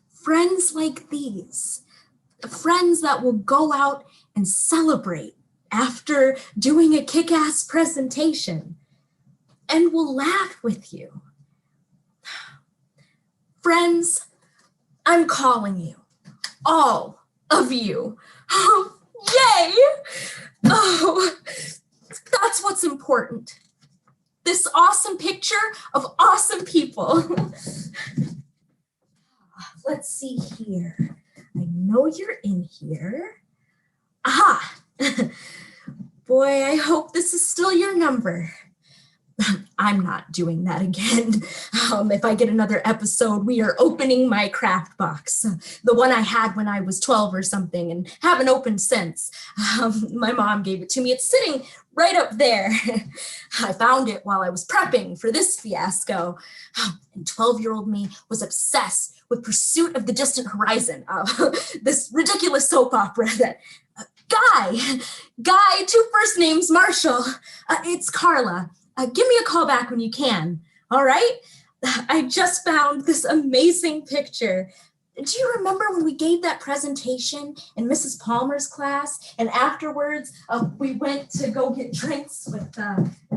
Friends like these. Friends that will go out and celebrate after doing a kick-ass presentation and will laugh with you. Friends, I'm calling you. All of you. Oh, yay! Oh, that's what's important. This awesome picture of awesome people. Let's see here. I know you're in here. Aha! Boy, I hope this is still your number. I'm not doing that again. If I get another episode, we are opening my craft box. The one I had when I was 12 or something and haven't opened since. My mom gave it to me. It's sitting right up there. I found it while I was prepping for this fiasco. And 12-year-old me was obsessed with Pursuit of the Distant Horizon, this ridiculous soap opera that Guy, two first names, Marshall. It's Carla. Give me a call back when you can. All right? I just found this amazing picture. Do you remember when we gave that presentation in Mrs. Palmer's class? And afterwards, we went to go get drinks with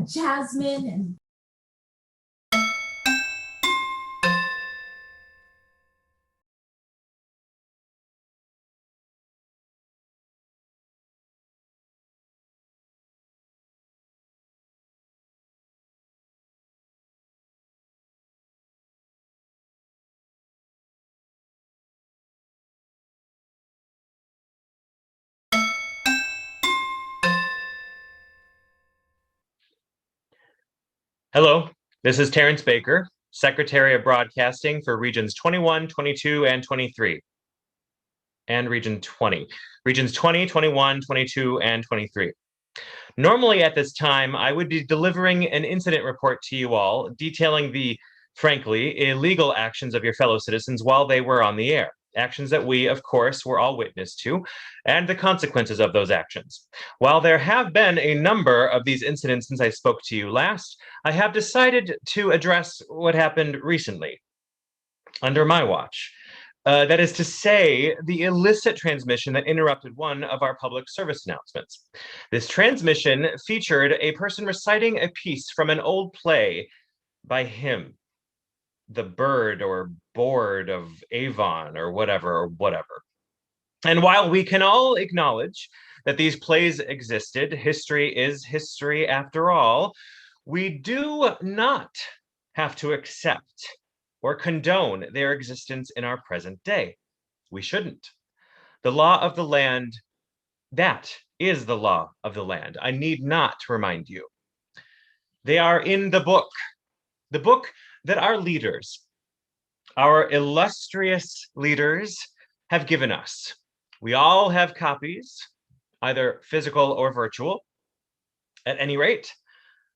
Jasmine and... Hello, this is Terrance Baker, Secretary of Broadcasting for Regions 21, 22, and 23. And Region 20. Regions 20, 21, 22, and 23. Normally at this time, I would be delivering an incident report to you all, detailing the, frankly, illegal actions of your fellow citizens while they were on the air. Actions that we, of course, were all witness to, and the consequences of those actions. While there have been a number of these incidents since I spoke to you last, I have decided to address what happened recently, under my watch. That is to say, the illicit transmission that interrupted one of our public service announcements. This transmission featured a person reciting a piece from an old play by him, the bird or board of Avon or whatever. And while we can all acknowledge that these plays existed, history is history after all, we do not have to accept or condone their existence in our present day. We shouldn't. The law of the land, that is the law of the land. I need not remind you. They are in the book that our leaders, our illustrious leaders, have given us. We all have copies, either physical or virtual. At any rate,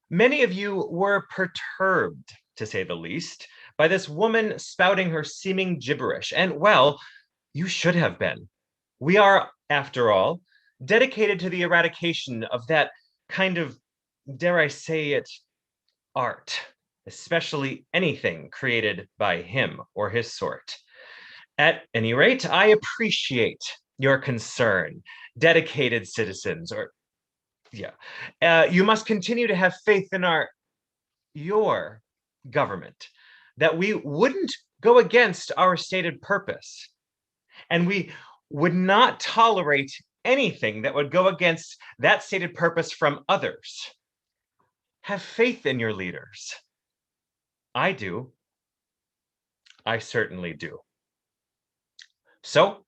many of you were perturbed, to say the least, by this woman spouting her seeming gibberish. And well, you should have been. We are, after all, dedicated to the eradication of that kind of, dare I say it, art, especially anything created by him or his sort. At any rate, I appreciate your concern, dedicated citizens, you must continue to have faith in your government, that we wouldn't go against our stated purpose, and we would not tolerate anything that would go against that stated purpose from others. Have faith in your leaders. I do. I certainly do. So,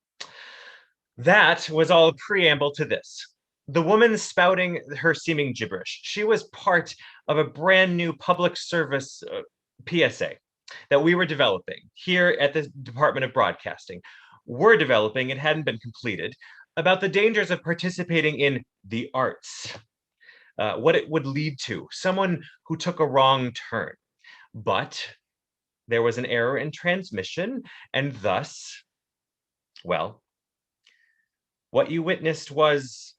that was all a preamble to this. The woman spouting her seeming gibberish, she was part of a brand new public service PSA that we were developing here at the Department of Broadcasting. We're developing, it hadn't been completed, about the dangers of participating in the arts, what it would lead to, someone who took a wrong turn. But there was an error in transmission, and thus, well, what you witnessed was,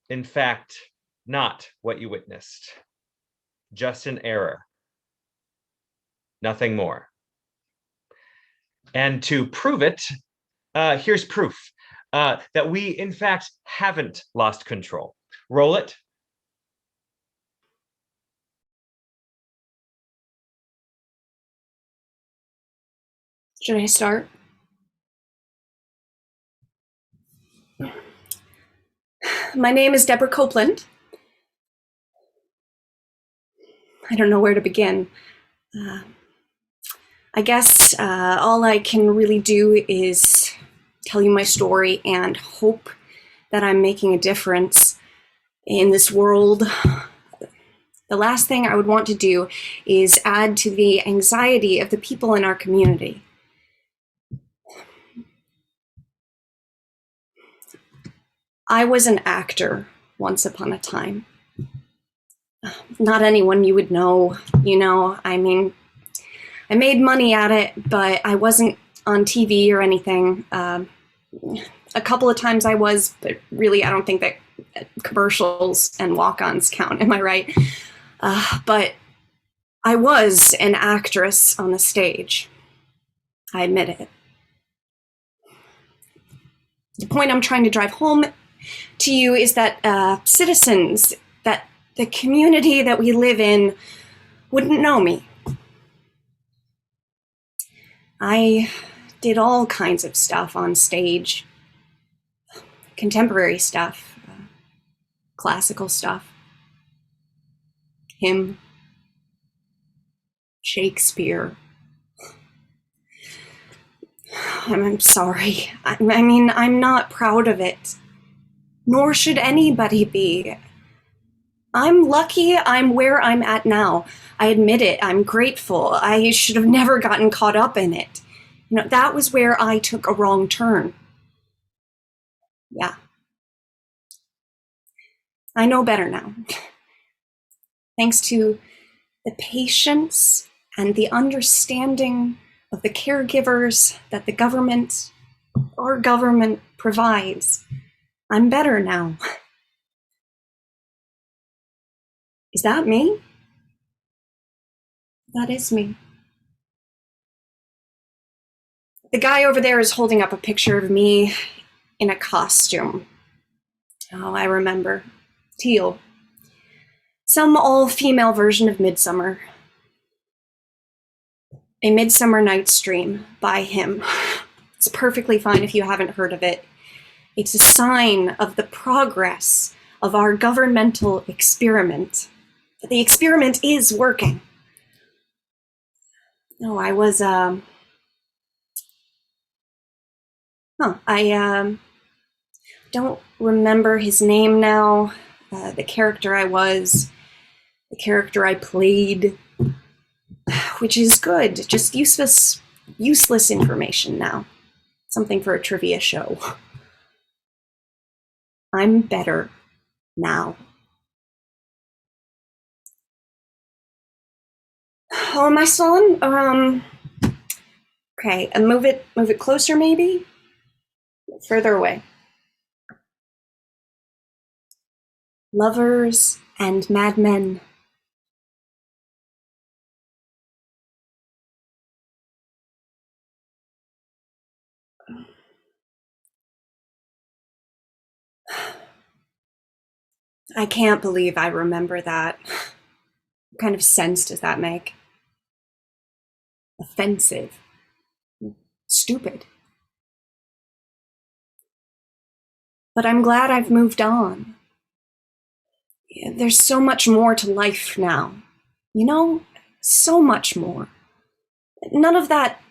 in fact, not what you witnessed. Just an error. Nothing more. And to prove it, here's proof that we, in fact, haven't lost control. Roll it. Should I start? My name is Deborah Copeland. I don't know where to begin. I guess all I can really do is tell you my story and hope that I'm making a difference in this world. The last thing I would want to do is add to the anxiety of the people in our community. I was an actor once upon a time. Not anyone you would know, you know. I mean, I made money at it, but I wasn't on TV or anything. A couple of times I was, but really I don't think that commercials and walk-ons count, am I right? But I was an actress on the stage. I admit it. The point I'm trying to drive home to you is that citizens, that the community that we live in wouldn't know me. I did all kinds of stuff on stage. Contemporary stuff, classical stuff, hymn, Shakespeare. I'm sorry. I mean, I'm not proud of it, nor should anybody be. I'm lucky I'm where I'm at now. I admit it. I'm grateful. I should have never gotten caught up in it. You know, that was where I took a wrong turn. Yeah. I know better now. Thanks to the patience and the understanding of the caregivers that the government, our government, provides, I'm better now. Is that me? That is me. The guy over there is holding up a picture of me in a costume. Oh, I remember. Teal. Some all-female version of Midsummer. A Midsummer Night's Dream by him. It's perfectly fine if you haven't heard of it. It's a sign of the progress of our governmental experiment. The experiment is working. No, I was, I don't remember his name now. The character I was, the character I played, which is good. Just useless information now. Something for a trivia show. I'm better now. Oh, my son? Okay, and move it closer maybe? Further away. Lovers and madmen. I can't believe I remember that. What kind of sense does that make? Offensive. Stupid. But I'm glad I've moved on. There's so much more to life now. You know, so much more. None of that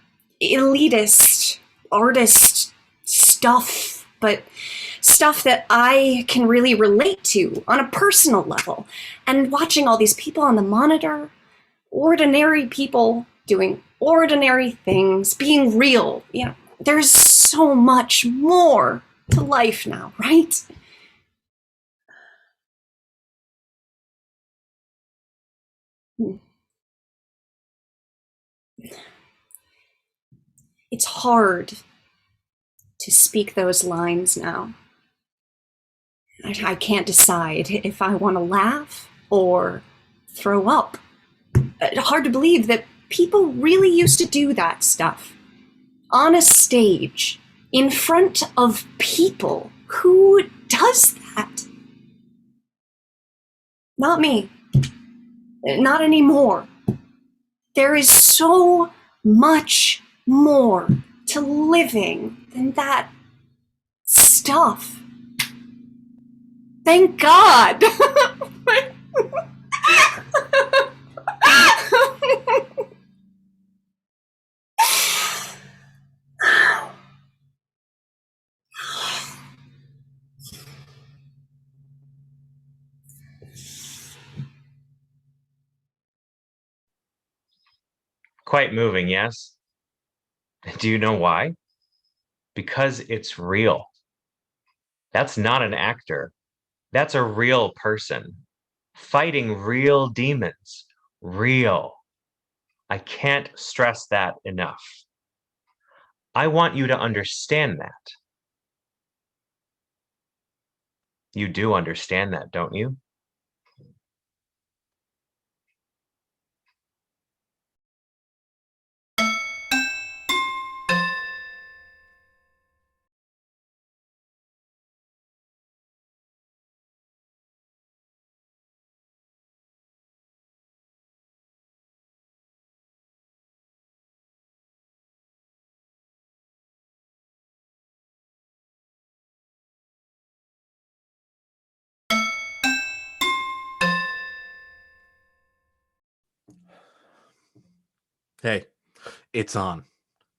elitist artist stuff, but stuff that I can really relate to on a personal level. And watching all these people on the monitor, ordinary people doing ordinary things, being real, you know, there's so much more to life now, right? It's hard to speak those lines now. I can't decide if I want to laugh or throw up. Hard to believe that people really used to do that stuff on a stage in front of people. Who does that? Not me. Not anymore. There is so much more to living than that stuff. Thank God. Quite moving, yes? Do you know why? Because it's real. That's not an actor. That's a real person. fighting real demons. Real. I can't stress that enough. I want you to understand that. You do understand that, don't you? Hey, it's on.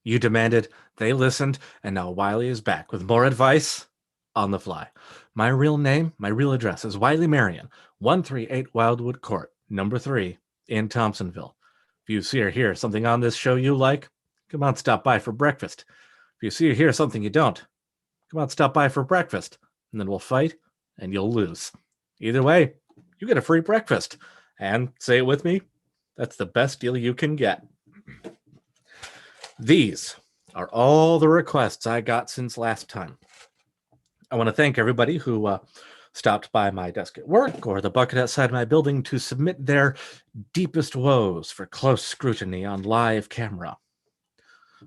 You demanded, they listened, and now Wiley is back with more advice on the fly. My real name, my real address is Wiley Marion, 138 Wildwood Court, number 3, in Thompsonville. If you see or hear something on this show you like, come on, stop by for breakfast. If you see or hear something you don't, come on, stop by for breakfast, and then we'll fight, and you'll lose. Either way, you get a free breakfast. And say it with me, that's the best deal you can get. These are all the requests I got since last time. I want to thank everybody who stopped by my desk at work or the bucket outside my building to submit their deepest woes for close scrutiny on live camera.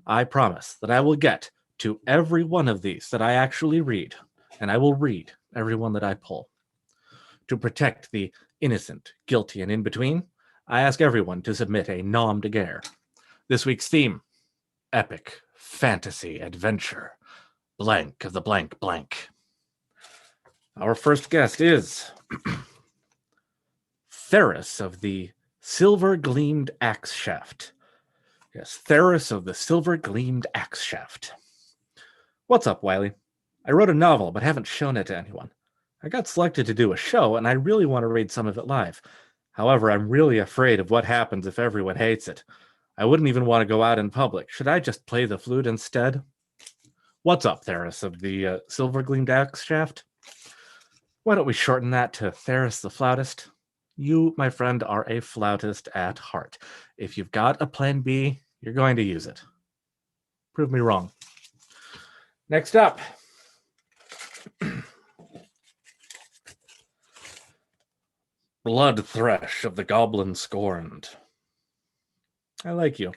I promise that I will get to every one of these that I actually read, and I will read every one that I pull. To protect the innocent, guilty, and in between, I ask everyone to submit a nom de guerre. This week's theme: epic fantasy adventure, blank of the blank blank. Our first guest is Terrance of the Silver Gleamed Axe Shaft. Yes, Terrance of the Silver Gleamed Axe Shaft. What's up, Wiley? I wrote a novel, but haven't shown it to anyone. I got selected to do a show, and I really want to read some of it live. However, I'm really afraid of what happens if everyone hates it. I wouldn't even want to go out in public. Should I just play the flute instead? What's up, Terrance of the Silver Gleamed Axe Shaft? Why don't we shorten that to Terrance the Flautist? You, my friend, are a flautist at heart. If you've got a plan B, you're going to use it. Prove me wrong. Next up. Blood Thresh of the Goblin Scorned. I like you.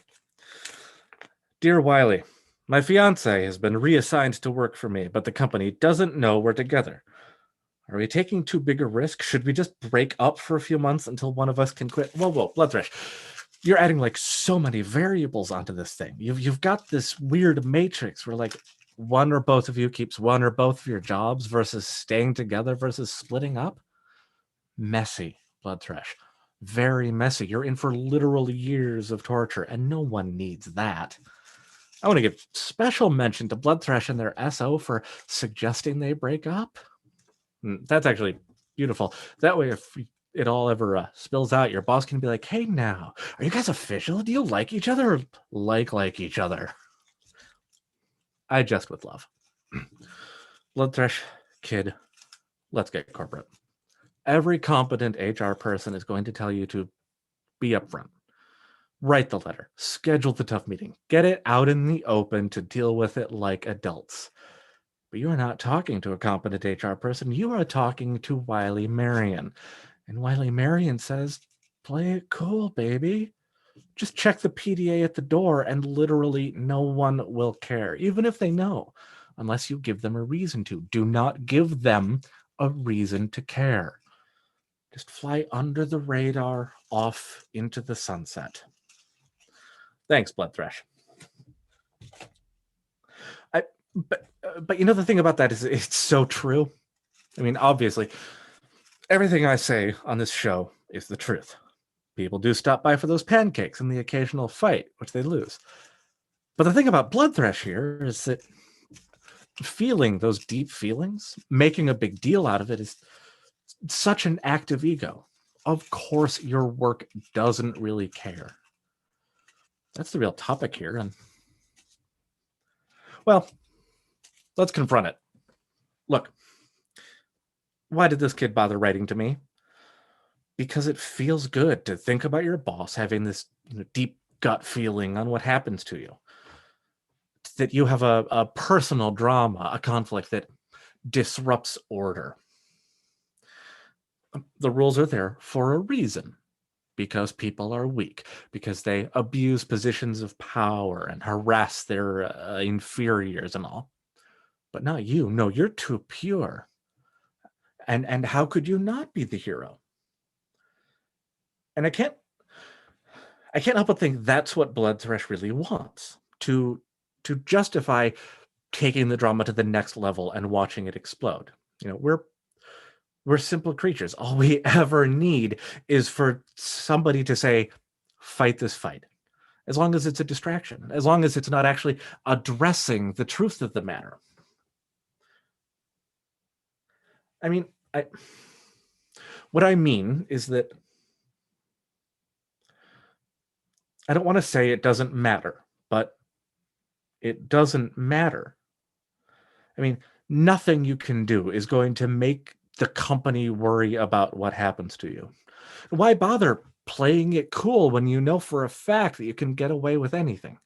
Dear Wiley, my fiancé has been reassigned to work for me, but the company doesn't know we're together. Are we taking too big a risk? Should we just break up for a few months until one of us can quit? Whoa, Blood Thresh. You're adding like so many variables onto this thing. You've got this weird matrix where like one or both of you keeps one or both of your jobs versus staying together versus splitting up. Messy, Blood Thresh. Very messy. You're in for literal years of torture, and no one needs that. I want to give special mention to Blood Thresh and their SO for suggesting they break up. That's actually beautiful. That way, if it all ever spills out, your boss can be like, hey, now, are you guys official? Do you like each other or like each other? I jest with love. Blood Thresh, kid, let's get corporate. Every competent HR person is going to tell you to be upfront. Write the letter. Schedule the tough meeting. Get it out in the open to deal with it like adults. But you are not talking to a competent HR person. You are talking to Wiley Marion. And Wiley Marion says, play it cool, baby. Just check the PDA at the door and literally no one will care, even if they know, unless you give them a reason to. Do not give them a reason to care. Just fly under the radar off into the sunset. Thanks, Blood Thresh. But you know, the thing about that is it's so true. I mean, obviously, everything I say on this show is the truth. People do stop by for those pancakes and the occasional fight, which they lose. But the thing about Blood Thresh here is that feeling those deep feelings, making a big deal out of it, is such an act of ego. Of course, your work doesn't really care. That's the real topic here. And, well, let's confront it. Look, why did this kid bother writing to me? because it feels good to think about your boss having this deep gut feeling on what happens to you. That you have a personal drama, a conflict that disrupts order. The rules are there for a reason, because people are weak, because they abuse positions of power and harass their inferiors and all. But not you. No, you're too pure. And how could you not be the hero? And I can't help but think that's what Bloodthresh really wants, to justify taking the drama to the next level and watching it explode. We're simple creatures. All we ever need is for somebody to say, fight this fight. As long as it's a distraction, as long as it's not actually addressing the truth of the matter. I mean, what I mean is that I don't want to say it doesn't matter, but it doesn't matter. I mean, nothing you can do is going to make the company worry about what happens to you. Why bother playing it cool when you know for a fact that you can get away with anything?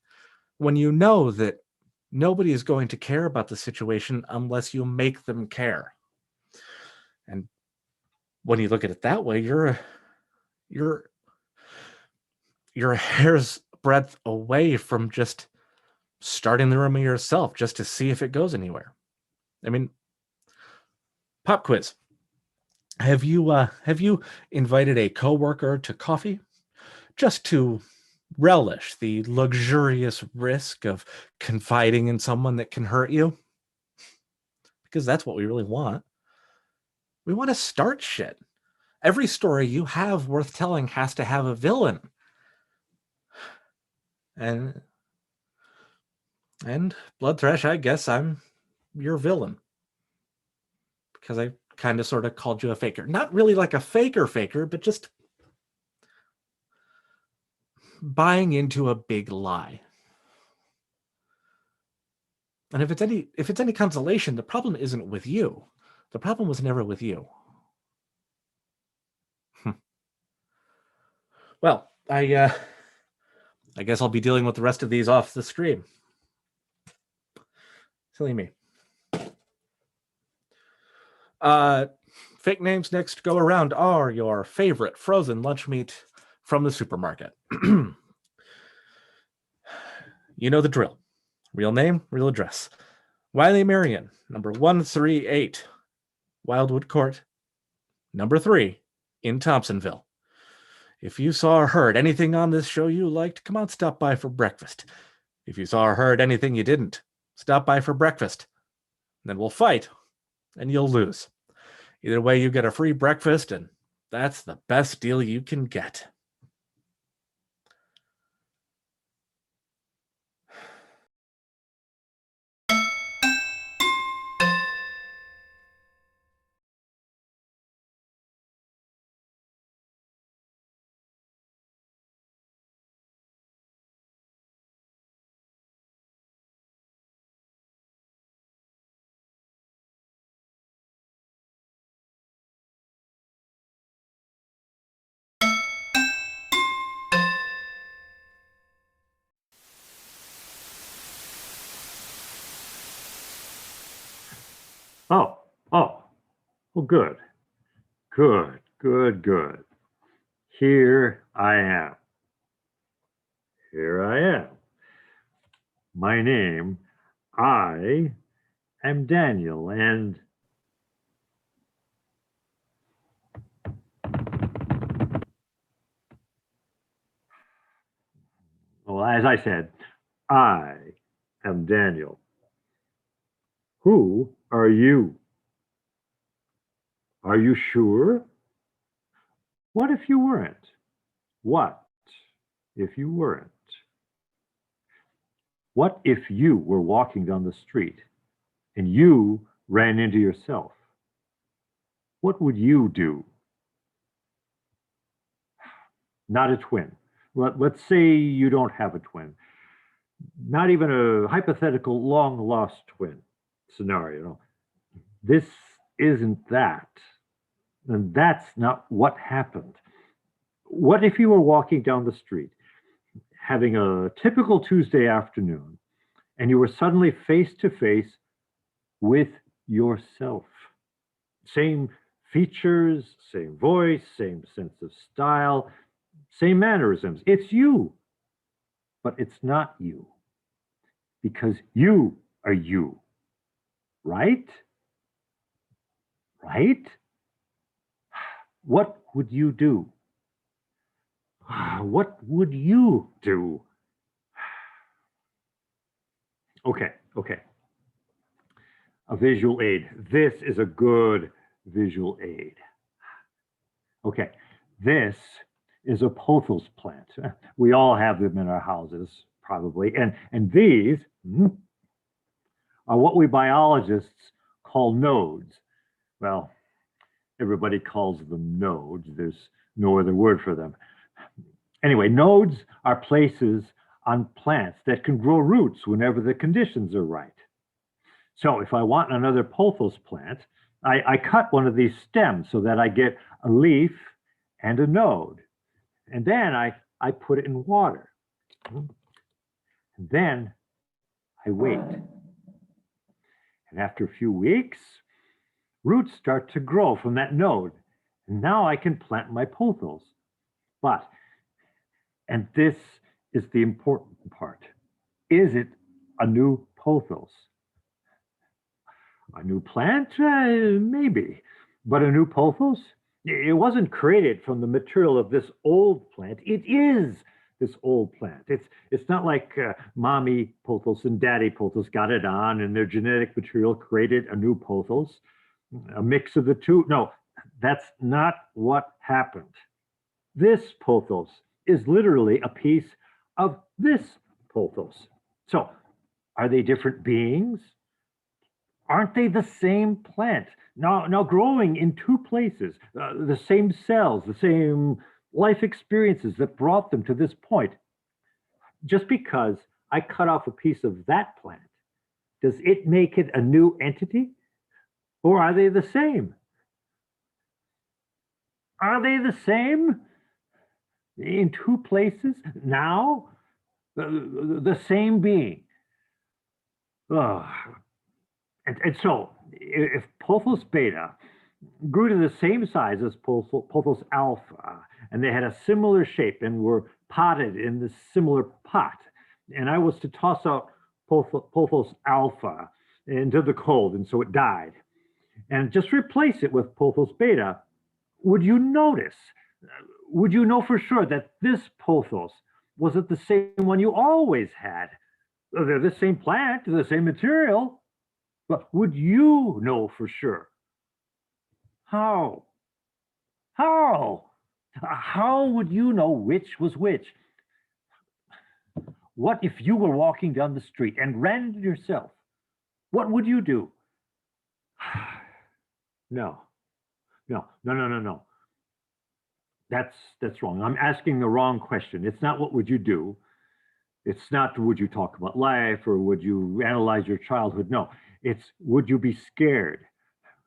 When you know that nobody is going to care about the situation unless you make them care. And when you look at it that way, you're a hair's breadth away from just starting the rumor yourself just to see if it goes anywhere. I mean, pop quiz. Have you invited a coworker to coffee just to relish the luxurious risk of confiding in someone that can hurt you? Because that's what we really want. We want to start shit. Every story you have worth telling has to have a villain. And Bloodthresh, I guess I'm your villain. Because I kind of sort of called you a faker. Not really like a faker, but just buying into a big lie. And if it's any consolation, the problem isn't with you. The problem was never with you. Well, I guess I'll be dealing with the rest of these off the stream. Silly me. Fake names next go around are your favorite frozen lunch meat from the supermarket. You know the drill. Real name, real address. Wiley Marion, number 138, Wildwood Court, number 3, in Thompsonville. If you saw or heard anything on this show you liked, come on, stop by for breakfast. If you saw or heard anything you didn't, stop by for breakfast. Then we'll fight, and you'll lose. Either way, you get a free breakfast, and that's the best deal you can get. Well, good. Here I am. My name, I am Daniel, and well, as I said, I am Daniel. Who are you? Are you sure? What if you weren't? What if you weren't? What if you were walking down the street and you ran into yourself? What would you do? Not a twin. Let's say you don't have a twin. Not even a hypothetical long-lost twin scenario. This isn't that. And that's not what happened. What if you were walking down the street, having a typical Tuesday afternoon, and you were suddenly face to face with yourself? Same features, same voice, same sense of style, same mannerisms. It's you, but it's not you, because you are you, right? Right? What would you do? What would you do? Okay. A visual aid. This is a good visual aid. Okay, this is a pothos plant. We all have them in our houses, probably. And these are what we biologists call nodes. Well, everybody calls them nodes. There's no other word for them. Anyway, nodes are places on plants that can grow roots whenever the conditions are right. So if I want another pothos plant, I cut one of these stems so that I get a leaf and a node. And then I put it in water. And then I wait. And after a few weeks, roots start to grow from that node. And now I can plant my pothos. But, and this is the important part, is it a new pothos? A new plant? Maybe. But a new pothos? It wasn't created from the material of this old plant. It is this old plant. It's not like mommy pothos and daddy pothos got it on and their genetic material created a new pothos, a mix of the two. No, that's not what happened. This pothos is literally a piece of this pothos. So, are they different beings? Aren't they the same plant? Now growing in two places, the same cells, the same life experiences that brought them to this point. Just because I cut off a piece of that plant, does it make it a new entity? Or are they the same? Are they the same in two places now? The same being. Oh. And so, if pothos beta grew to the same size as pothos alpha, and they had a similar shape and were potted in this similar pot, and I was to toss out pothos alpha into the cold, and so it died, and just replace it with pothos beta, would you notice? Would you know for sure that this pothos wasn't the same one you always had? They're the same plant, the same material. But would you know for sure? How? How would you know which was which? What if you were walking down the street and ran into yourself? What would you do? No. That's wrong. I'm asking the wrong question. It's not what would you do. It's not would you talk about life or would you analyze your childhood. No. It's would you be scared?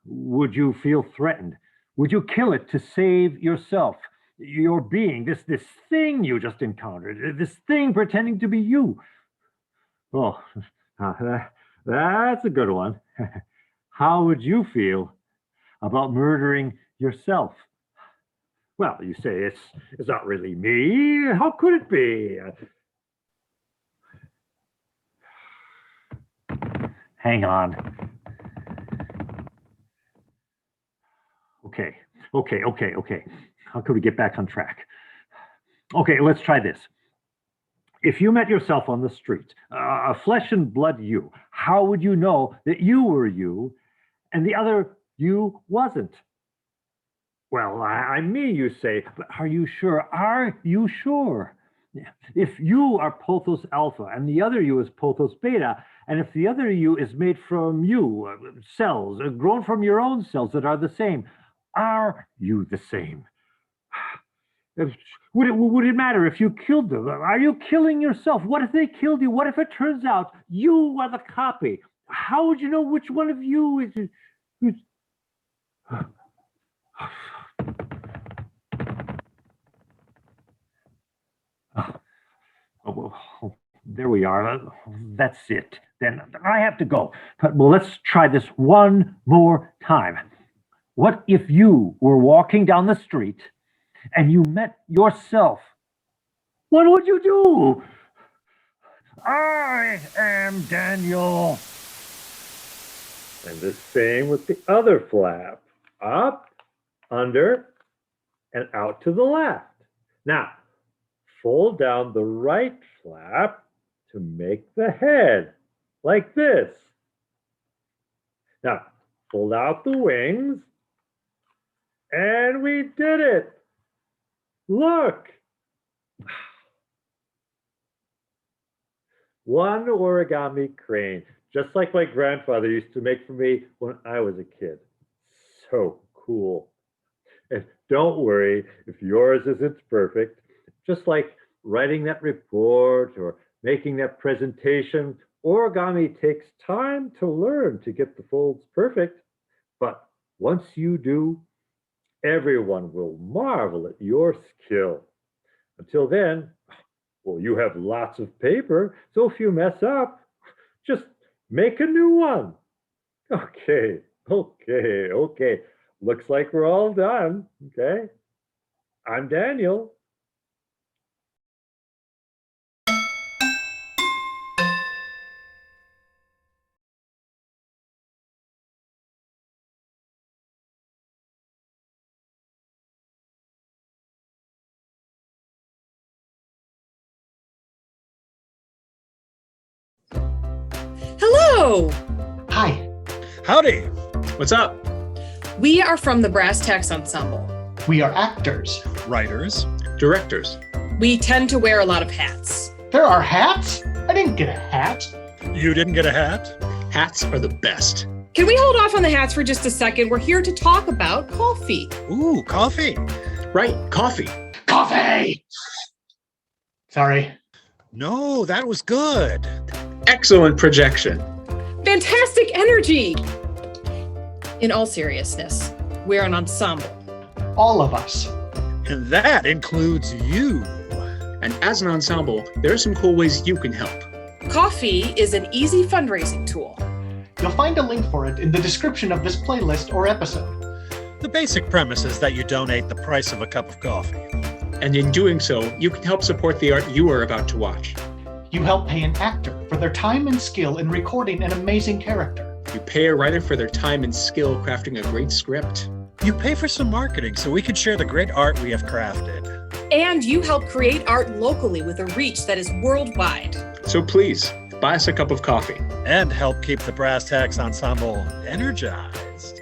Would you feel threatened? Would you kill it to save yourself, your being, this thing you just encountered, this thing pretending to be you? Oh, that's a good one. How would you feel about murdering yourself? Well, you say it's not really me. How could it be? Hang on. Okay. How could we get back on track? Okay, let's try this. If you met yourself on the street, a flesh and blood you, how would you know that you were you and the other you wasn't? Well, I mean, you say, but are you sure? Are you sure? If you are pothos alpha and the other you is pothos beta, and if the other you is made from you, cells, grown from your own cells that are the same, are you the same? Would it matter if you killed them? Are you killing yourself? What if they killed you? What if it turns out you are the copy? How would you know which one of you is? Oh, there we are. That's it. Then I have to go. But well, let's try this one more time. What if you were walking down the street and you met yourself? What would you do? I am Daniel. And the same with the other flap. Up, under, and out to the left. Now, fold down the right flap to make the head, like this. Now, fold out the wings, and we did it. Look. One origami crane, just like my grandfather used to make for me when I was a kid. So cool. And don't worry if yours isn't perfect. Just like writing that report or making that presentation, origami takes time to learn to get the folds perfect. But once you do, everyone will marvel at your skill. Until then, well, you have lots of paper, so if you mess up, just make a new one. Okay. Looks like we're all done, okay? I'm Daniel. Hello. Hi. Howdy. What's up? We are from the Brass Tacks Ensemble. We are actors. Writers. Directors. We tend to wear a lot of hats. There are hats? I didn't get a hat. You didn't get a hat? Hats are the best. Can we hold off on the hats for just a second? We're here to talk about coffee. Ooh, coffee. Right, coffee. Coffee! Sorry. No, that was good. Excellent projection. Fantastic energy! In all seriousness, we're an ensemble. All of us. And that includes you. And as an ensemble, there are some cool ways you can help. Coffee is an easy fundraising tool. You'll find a link for it in the description of this playlist or episode. The basic premise is that you donate the price of a cup of coffee. And in doing so, you can help support the art you are about to watch. You help pay an actor for their time and skill in recording an amazing character. You pay a writer for their time and skill crafting a great script. You pay for some marketing so we can share the great art we have crafted. And you help create art locally with a reach that is worldwide. So please, buy us a cup of coffee. And help keep the Brass Tacks Ensemble energized.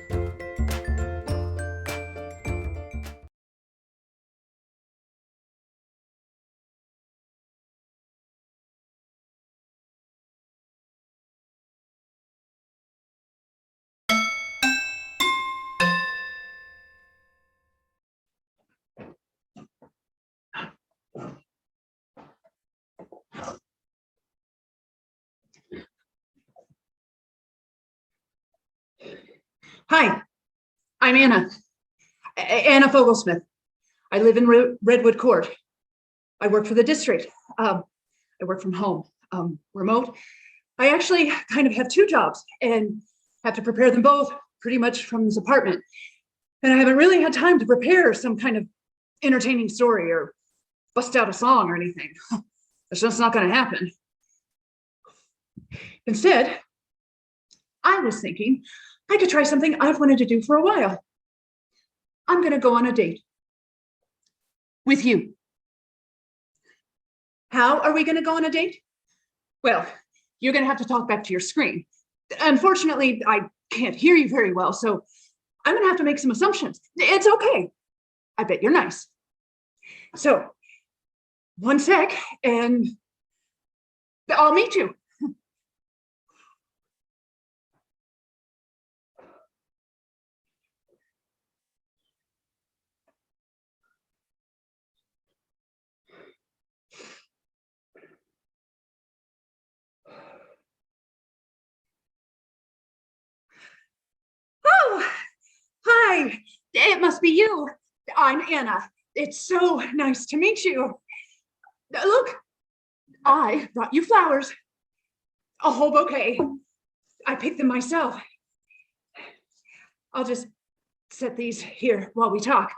Hi, I'm Anna Fogelsmith. I live in Redwood Court. I work for the district. I work from home, remote. I actually kind of have two jobs and have to prepare them both pretty much from this apartment. And I haven't really had time to prepare some kind of entertaining story or bust out a song or anything. That's just not going to happen. Instead, I was thinking I could try something I've wanted to do for a while. I'm going to go on a date with you. How are we going to go on a date? Well, you're going to have to talk back to your screen. Unfortunately, I can't hear you very well, so I'm going to have to make some assumptions. It's okay. I bet you're nice. So, one sec, and I'll meet you. Oh, hi. it must be you. I'm Anna. It's so nice to meet you. Look, I brought you flowers. A whole bouquet. I picked them myself. I'll just set these here while we talk.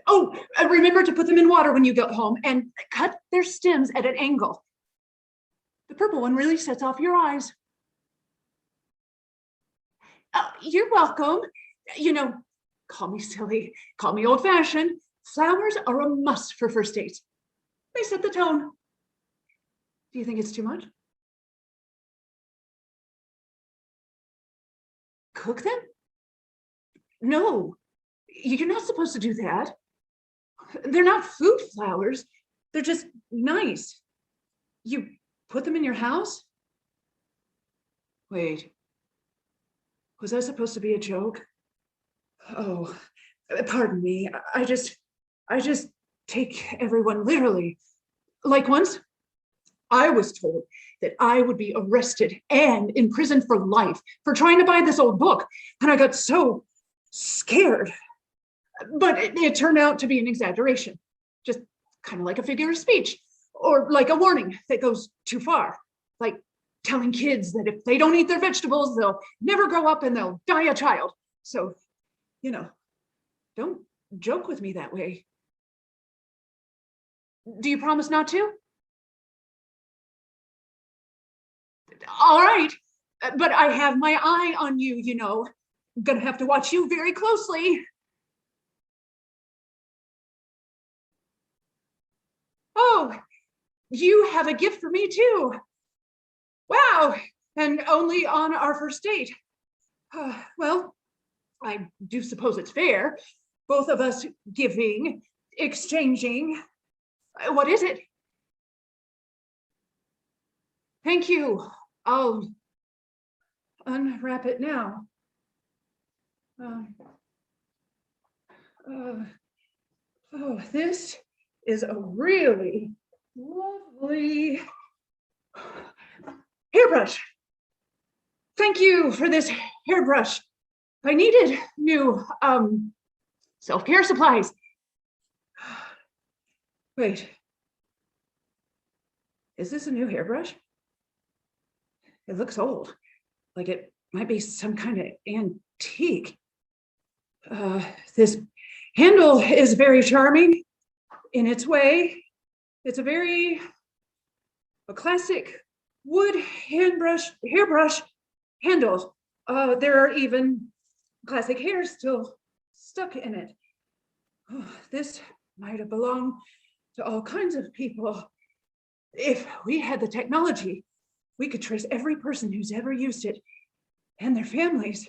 Oh, remember to put them in water when you get home and cut their stems at an angle. The purple one really sets off your eyes. You're welcome. You know, call me silly, call me old-fashioned. Flowers are a must for first dates. They set the tone. Do you think it's too much? Cook them? No, you're not supposed to do that. They're not food flowers. They're just nice. You put them in your house? Wait, was that supposed to be a joke? Oh, pardon me. I just take everyone literally. Like once, I was told that I would be arrested and imprisoned for life for trying to buy this old book. And I got so scared. But it turned out to be an exaggeration, just kind of like a figure of speech, or like a warning that goes too far, like telling kids that if they don't eat their vegetables, they'll never grow up and they'll die a child. So, you know, don't joke with me that way. Do you promise not to? All right, but I have my eye on you, you know. I'm gonna have to watch you very closely. Oh, you have a gift for me too. Wow, and only on our first date. Well, I do suppose it's fair. Both of us giving, exchanging. What is it? Thank you. I'll unwrap it now. Oh, this is a really lovely hairbrush. Thank you for this hairbrush. I needed new self-care supplies. Wait, is this a new hairbrush? It looks old, like it might be some kind of antique. This handle is very charming in its way. It's a classic wood hairbrush handle. There are even classic hairs still stuck in it. Oh, this might have belonged to all kinds of people. If we had the technology, we could trace every person who's ever used it and their families.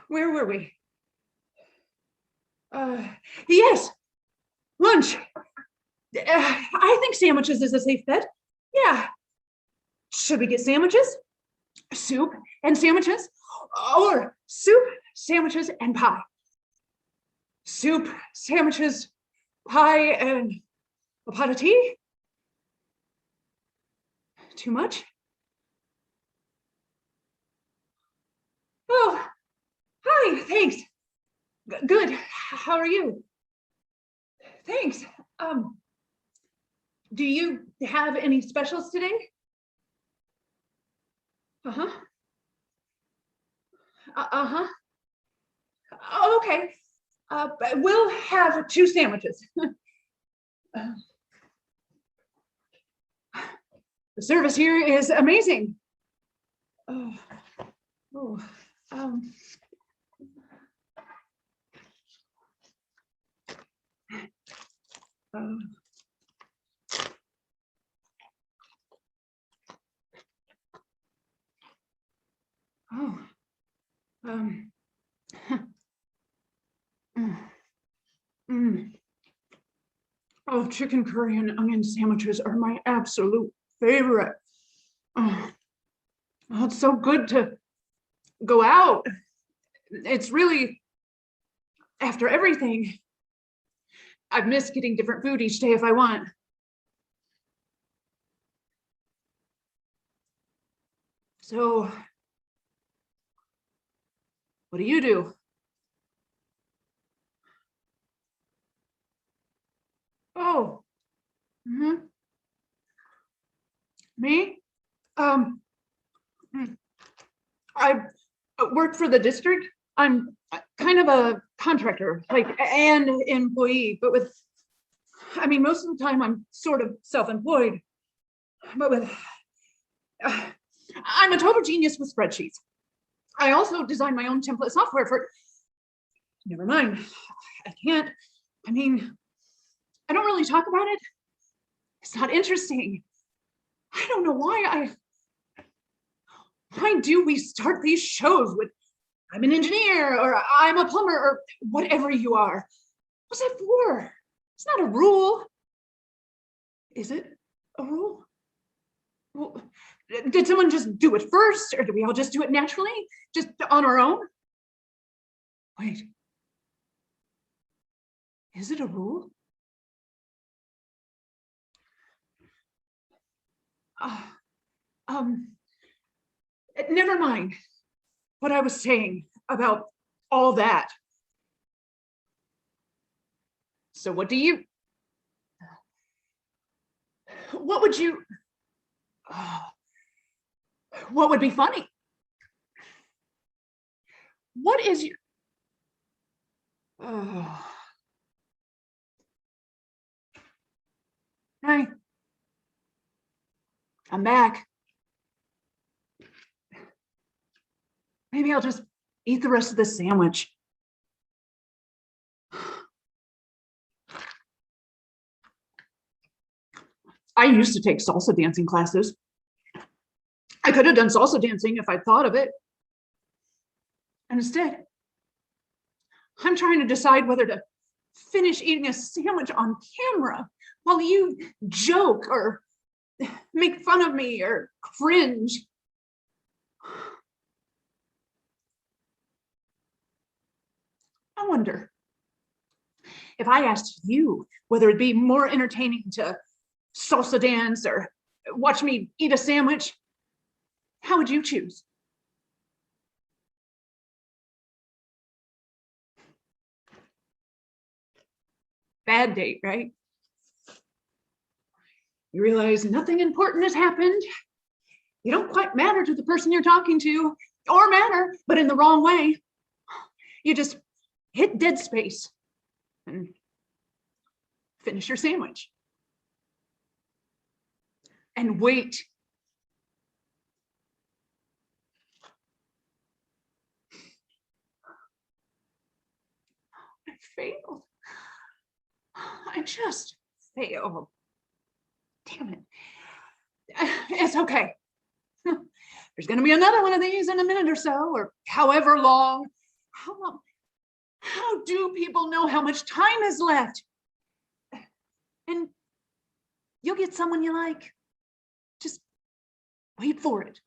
Where were we? Yes, lunch. I think sandwiches is a safe bet. Yeah. Should we get sandwiches? Soup and sandwiches? Or soup, sandwiches, and pie? Soup, sandwiches, pie, and a pot of tea? Too much? Oh, hi, thanks. Good, how are you? Thanks. Do you have any specials today? Uh-huh. Uh-huh. Oh, okay. We'll have 2 sandwiches. The service here is amazing. Oh, Oh, chicken curry and onion sandwiches are my absolute favorite. Oh, it's so good to go out. It's really, after everything, I've missed getting different food each day if I want. So, what do you do? Oh, me? I work for the district. I'm kind of a contractor, like an employee, but with, I mean, most of the time I'm sort of self-employed, but with, I'm a total genius with spreadsheets. I also design my own template software for, never mind, I can't, I mean, I don't really talk about it. It's not interesting. I don't know why do we start these shows with, I'm an engineer, or I'm a plumber, or whatever you are. What's that for? It's not a rule. Is it a rule? Well, did someone just do it first, or did we all just do it naturally, just on our own? Wait. Is it a rule? Never mind what I was saying about all that. So what would be funny? What is your, Hi, I'm back. Maybe I'll just eat the rest of this sandwich. I used to take salsa dancing classes. I could have done salsa dancing if I thought of it. And instead, I'm trying to decide whether to finish eating a sandwich on camera while you joke or make fun of me or cringe. I wonder if I asked you whether it'd be more entertaining to salsa dance or watch me eat a sandwich, how would you choose? Bad date, right? You realize nothing important has happened. You don't quite matter to the person you're talking to, or matter, but in the wrong way. You just hit dead space and finish your sandwich. And wait. I failed. I just failed. Damn it. It's okay. There's going to be another one of these in a minute or so, or however long. How long? How do people know how much time is left? And you'll get someone you like. Just wait for it.